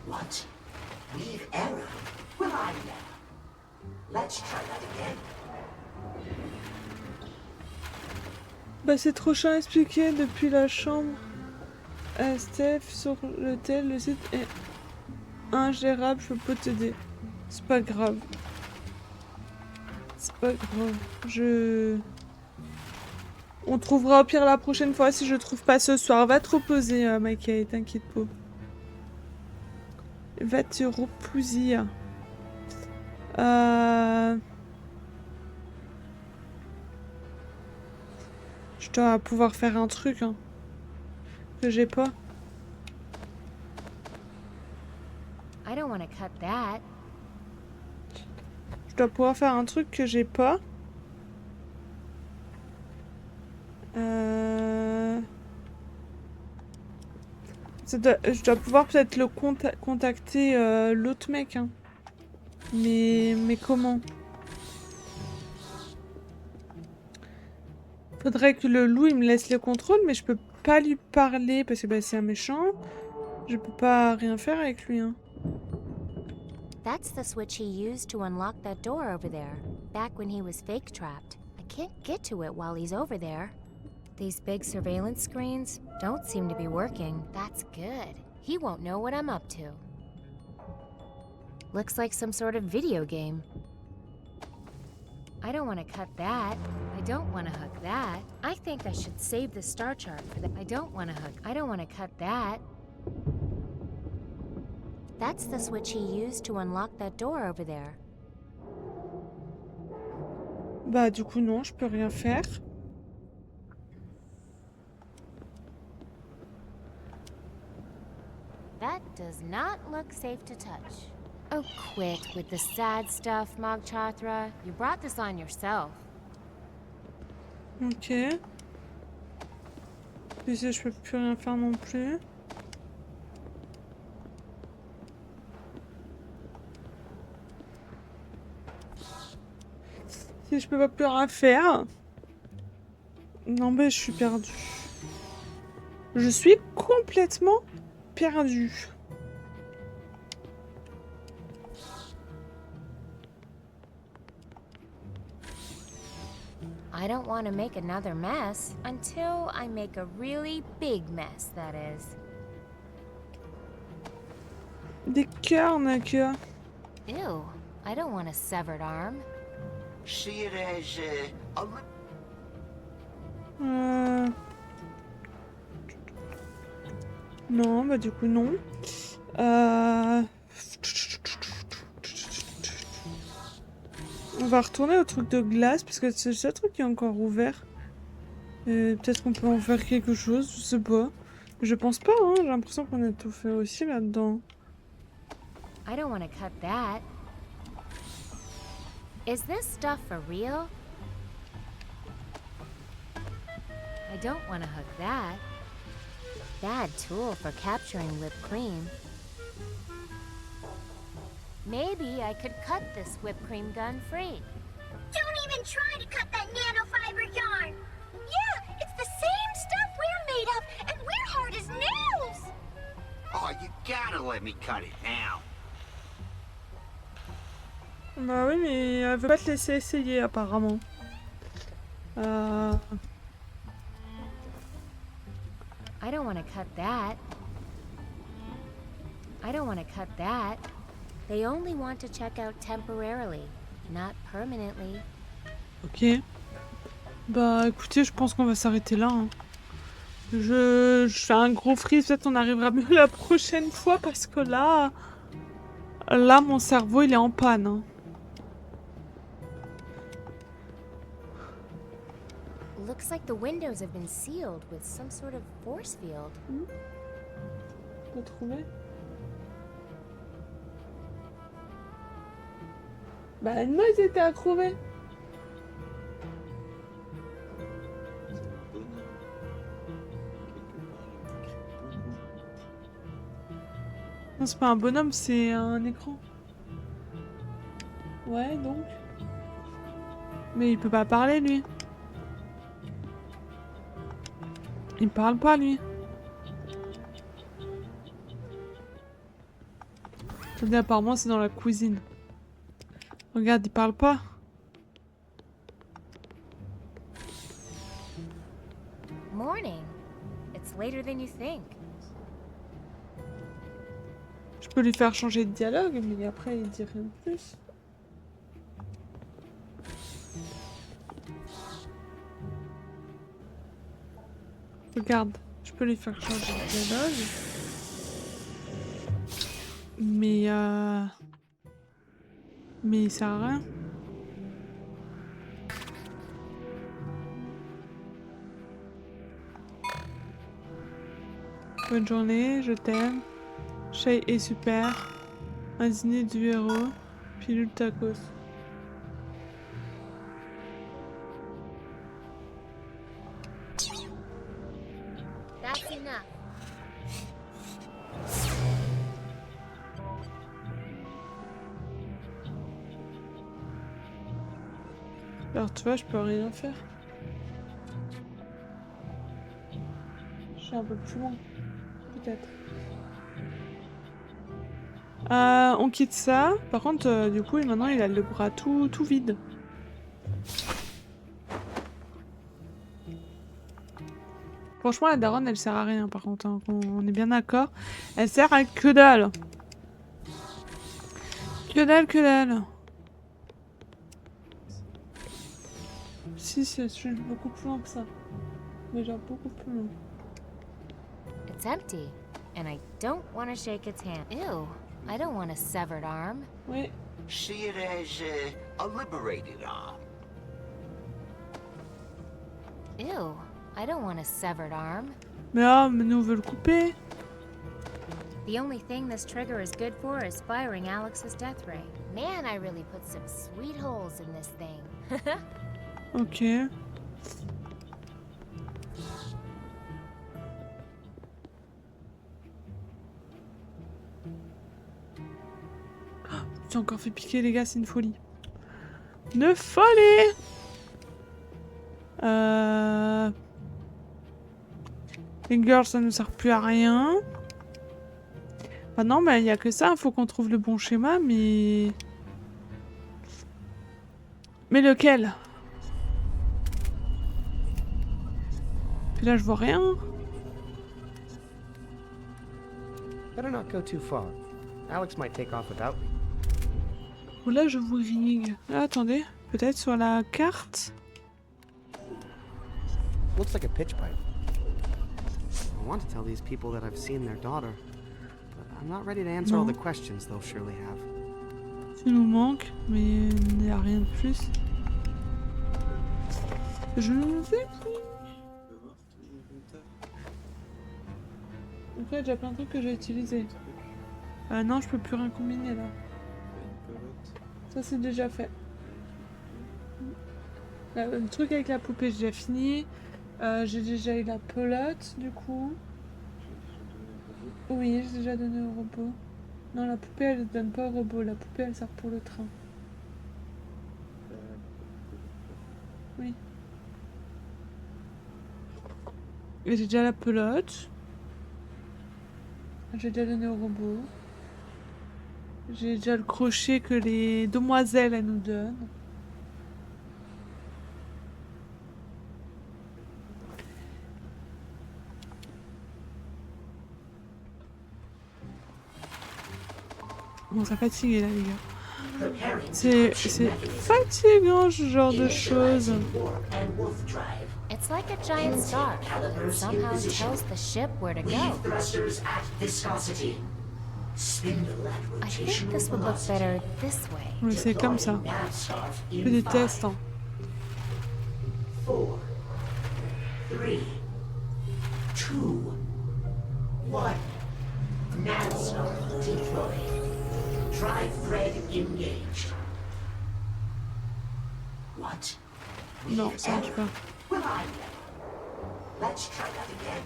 What? Weave error? Well, I know. Let's try that again. Bah, c'est trop chiant à expliquer depuis la chambre. Steph, sur l'hôtel, le site est ingérable, je peux pas t'aider. C'est pas grave. C'est pas grave. On trouvera au pire la prochaine fois si je trouve pas ce soir. Va te reposer, Michael, t'inquiète pas. Va te reposer. Je dois pouvoir faire un truc, hein, que j'ai pas. I don't want to cut that. Je dois pouvoir faire un truc que j'ai pas. Je dois pouvoir peut-être le contacter l'autre mec, hein. Mais comment? Faudrait que le loup il me laisse le contrôle, mais je peux pas lui parler parce que bah, c'est un méchant. Je peux pas rien faire avec lui, hein. That's the switch he used to unlock that door over there, back when he was fake trapped. I can't get to it while he's over there. These big surveillance screens don't seem to be working. That's good. He won't know what I'm up to. Looks like some sort of video game. I don't want to cut that. I don't want to hook that. I think I should save the star chart for that. I don't want to hook. I don't want to cut that. That's the switch he used to unlock that door over there. Bah du coup non, je peux rien faire. That does not look safe to touch. Oh, quit with the sad stuff, Mogchathra. You brought this on yourself. Ok. Ici, je peux plus rien faire non plus. Si je peux pas plus rien faire. Non, mais je suis perdue. Je suis complètement perdue. I don't want to make another mess until I make a really big mess, that is. Des cœurs, Naka. Ew, I don't want a severed arm. See it as a Non, bah du coup non. On va retourner au truc de glace parce que c'est le seul truc qui est encore ouvert. Peut-être qu'on peut en faire quelque chose, je sais pas. Je pense pas, hein. J'ai l'impression qu'on a tout fait aussi là-dedans. I don't want to cut that. Is this stuff for real? I don't want to hook that. Bad tool for capturing whipped cream. Maybe I could cut this whipped cream gun free. Don't even try to cut that nanofiber yarn! Yeah, it's the same stuff we're made of, and we're hard as nails! Oh, you gotta let me cut it now. Bah oui, mais elle veut pas te laisser essayer apparemment. I don't want to cut that. I don't want to cut that. They only want to check out temporarily, not permanently. Ok. Bah écoutez, je pense qu'on va s'arrêter là, hein. Je fais un gros freeze, peut-être on arrivera mieux la prochaine fois parce que là mon cerveau il est en panne, hein. Looks like the windows have been sealed with some sort of force field. Bah, une noix, ils étaient à crever. Non, c'est pas un bonhomme, c'est un écran. Ouais, donc. Mais il peut pas parler, lui. Il parle pas, lui. Attendez, apparemment, c'est dans la cuisine. Regarde, il parle pas. Morning. It's later than you think. Je peux lui faire changer de dialogue, mais après, il dit rien de plus. Regarde, je peux lui faire changer de dialogue. Mais il sert à rien. Bonne journée, je t'aime. Shay est super. Un dîner du héros. Pilule tacos. That's enough. Alors tu vois, je peux rien faire. Je suis un peu plus loin. Peut-être. On quitte ça. Par contre, du coup, maintenant, il a le bras tout vide. Franchement, la daronne, elle sert à rien, par contre. Hein, on est bien d'accord. Elle sert à que dalle. Que dalle, que dalle. Si, je suis beaucoup plus loin que ça. Déjà beaucoup plus loin. It's empty, and I don't want to shake its hand. Ew, I don't want a severed arm. Oui. See it as a liberated arm. Ew, I don't want a severed arm. Mais nous on veut le couper. The only thing this trigger is good for is firing Alex's death ray. Man, I really put some sweet holes in this thing. Ok. J'ai encore fait piquer les gars, c'est une folie. Une folie. Les girls, ça ne sert plus à rien. Bah non, mais il n'y a que ça, il faut qu'on trouve le bon schéma, mais... Mais lequel? Puis là, je vois rien. Better not go too far. Alex might take off without me. Oh là, je vois rien. Ah, attendez, peut-être sur la carte. Looks like a pitch pipe. I want to tell these people that I've seen their daughter, but I'm not ready to answer all the questions they'll surely have. Ça nous manque, mais il n'y a rien de plus. Je ne sais plus. Donc là, il y a déjà plein de trucs que j'ai utilisés. Non, je peux plus rien combiner là. Ça, c'est déjà fait. Le truc avec la poupée, j'ai déjà fini. J'ai déjà eu la pelote, du coup. Oui, j'ai déjà donné au robot. Non, la poupée, elle ne donne pas au robot. La poupée, elle sert pour le train. Oui. Et j'ai déjà la pelote. J'ai déjà donné au robot. J'ai déjà le crochet que les demoiselles, elles nous donnent. Bon, ça fatigue là, les gars. C'est fatigant ce genre de choses. It's like a giant star. Somehow it tells the ship where to go. I think this would look better this way. Oui, c'est comme ça. Je déteste. Hein. 4, 3, 2, 1. Nanostar deployed. Drive thread engaged. What? Non, ça marche pas. Well, I never. Let's try that again.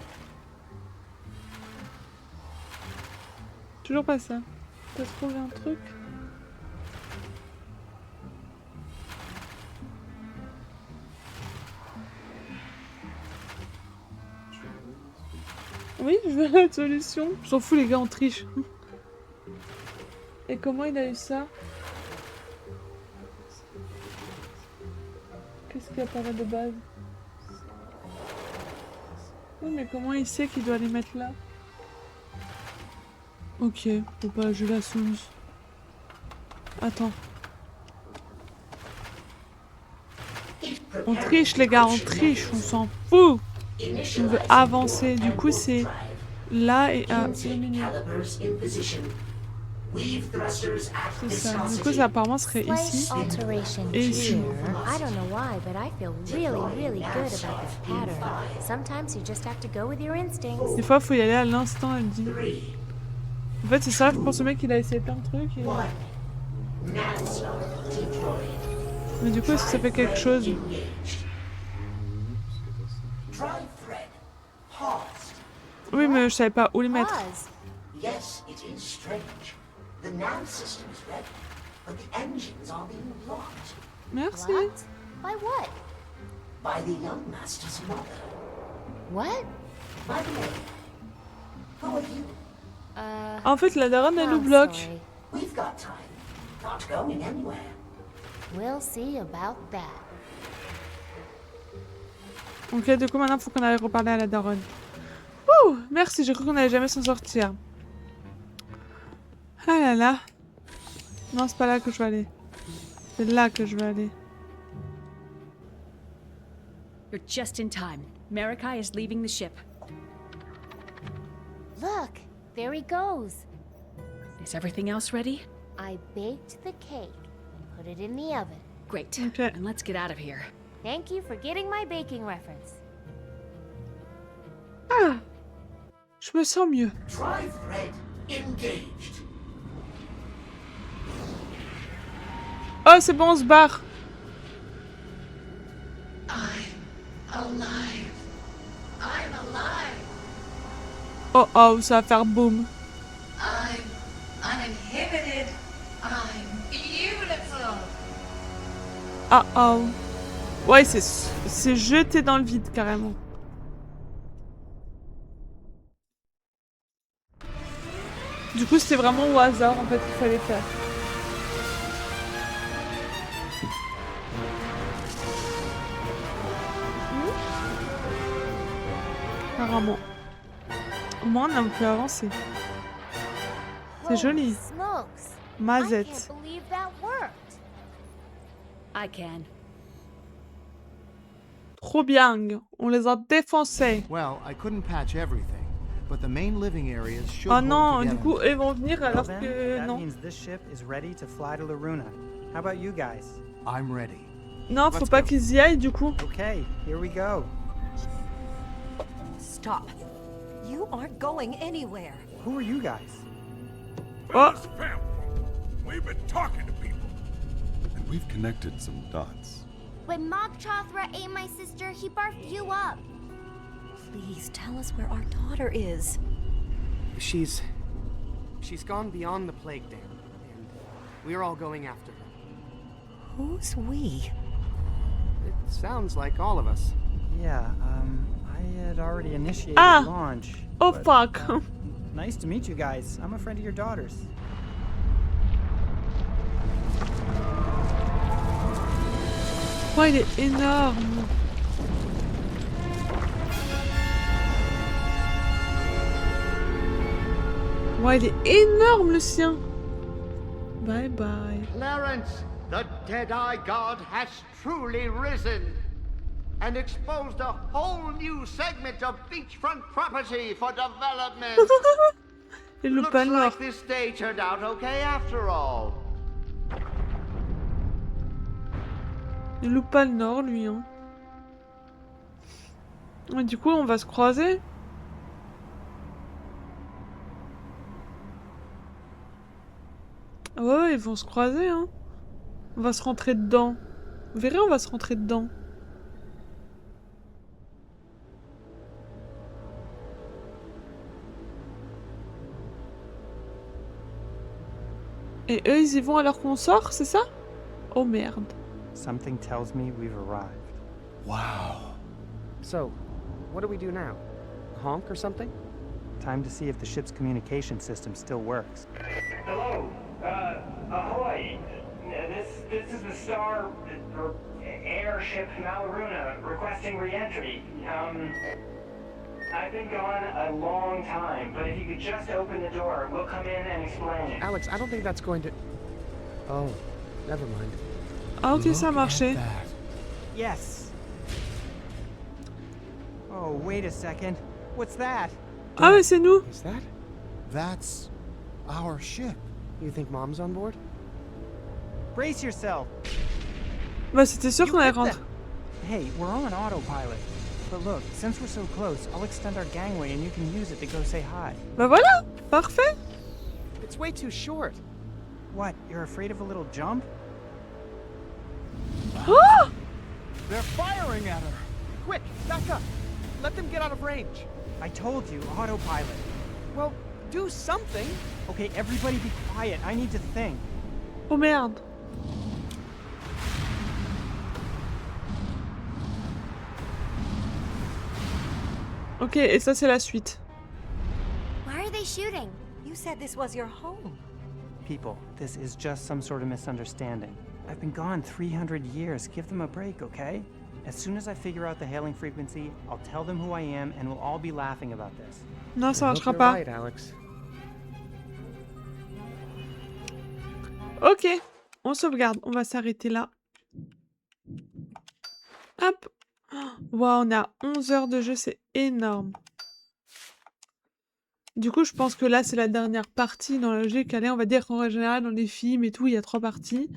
Toujours pas ça. T'as trouvé un truc? Oui, je veux la solution. Je s'en fous, les gars, on triche. Et comment il a eu ça? Qu'est-ce qui apparaît de base? Oui, mais comment il sait qu'il doit les mettre là? Ok, bon bah je la songe. Attends. On triche les gars, on triche, on s'en fout. On veut avancer, du coup c'est là et à éliminer. C'est ça, du coup ça apparemment serait ici et ici. I don't know why, but I feel really good about this pattern. Sometimes you just have to go with your instincts. Des fois faut y aller à l'instant, elle dit. En fait c'est ça, je pense au mec il a essayé plein de trucs et... Mais du coup est-ce que ça fait quelque chose? Oui mais je savais pas où les mettre. Yes, it is strange. The nav system is ready, but the engines are being blocked. Merci. What? By what? By the young master's mother. What? By the way, who are you? En fait la daronne elle nous I'm bloque. sorry. We've got time. Not going anywhere. We'll see about that. Ok, du coup maintenant faut qu'on aille reparler à la daronne. Ouh, merci, j'ai cru qu'on allait jamais s'en sortir. Ah là là. Non, c'est pas là que je vais aller. C'est là que je vais aller. You're just in time. Marikai is leaving the ship. Look, there he goes. Is everything else ready? I baked the cake and put it in the oven. Great. Okay. And let's get out of here. Thank you for getting my baking reference. Ah, je me sens mieux. Drive red engaged. Oh, c'est bon, on se barre. I'm alive. Oh oh, ça va faire boum. I'm uninhibited. I'm beautiful. Ah oh. Ouais, c'est jeté dans le vide carrément. Du coup, c'était vraiment au hasard en fait qu'il fallait faire. Apparemment. Au moins, on a pu avancer. C'est joli. Smokes. I Mazette. can't believe that worked. I can. Trop bien. On les a défoncés. Well, I couldn't patch everything, but the main living areas should Oh hold non, together. du coup, ils vont venir Well alors then, que that non. means this ship is ready to fly to Loruna. How about you guys? I'm ready. Non, faut Let's pas go. qu'ils y aillent du coup. Okay, here we go. Stop. You aren't going anywhere. Who are you guys? Oh, Family. We've been talking to people. And we've connected some dots. When Mog Chothra ate my sister, he barfed you up. Please tell us where our daughter is. She's gone beyond the plague dam, and we're all going after her. Who's we? It sounds like all of us. Yeah, I had already initiated Ah! launch. oh but, fuck. Nice to meet you guys. I'm a friend of your daughter's. Oh, il est énorme. Ouais, il est énorme le sien. Bye bye. Clarence, the Deadeye God has truly risen and exposed a whole new segment of beachfront property for development. Et le Looks pas noir. like this day turned out okay after all. Il loupe pas le nord, lui. Hein. Et du coup, on va se croiser. Ah ouais, ils vont se croiser. Hein. On va se rentrer dedans. Vous verrez, on va se rentrer dedans. Et eux, ils y vont alors qu'on sort, c'est ça? Oh merde. Something tells me we've arrived. Wow. So, what do we do now? Honk or something? Time to see if the ship's communication system still works. Hello, ahoy. This is the Star Airship Malruna requesting re-entry. I've been gone a long time, but if you could just open the door, we'll come in and explain. Alex, I don't think that's going to... Oh, never mind. Ah ok, ça a marché. Yes. Oh, wait a second. What's that? Ah mais c'est nous. Is that? That's our ship. You think Mom's on board? Brace yourself. Bah c'était sûr qu'on allait rentrer. Hey, we're on autopilot. But look, since we're so close, I'll extend our gangway and you can use it to go say hi. Bah voilà, parfait. It's way too short. What, you're afraid of a little jump? Oh! They're firing at her. Quick, back up. Let them get out of range. I told you, autopilot. Well, do something. Okay, everybody be quiet. I need to think. Oh merde. Ok, et ça c'est la suite. Why are they shooting? You said this was your home. People, this is just some sort of misunderstanding. I've been gone 300 years. Give them a break, okay? As soon as I figure out the hailing frequency, I'll tell them who I am and we'll all be laughing about this. Non, ça I hope marchera you're pas. right, Alex. Ok, on sauvegarde. On va s'arrêter là. Hop. Waouh, on a 11 heures de jeu, c'est énorme. Du coup, je pense que là, c'est la dernière partie dans la logique. Allez, on va dire qu'en général, dans les films et tout, il y a 3 parties.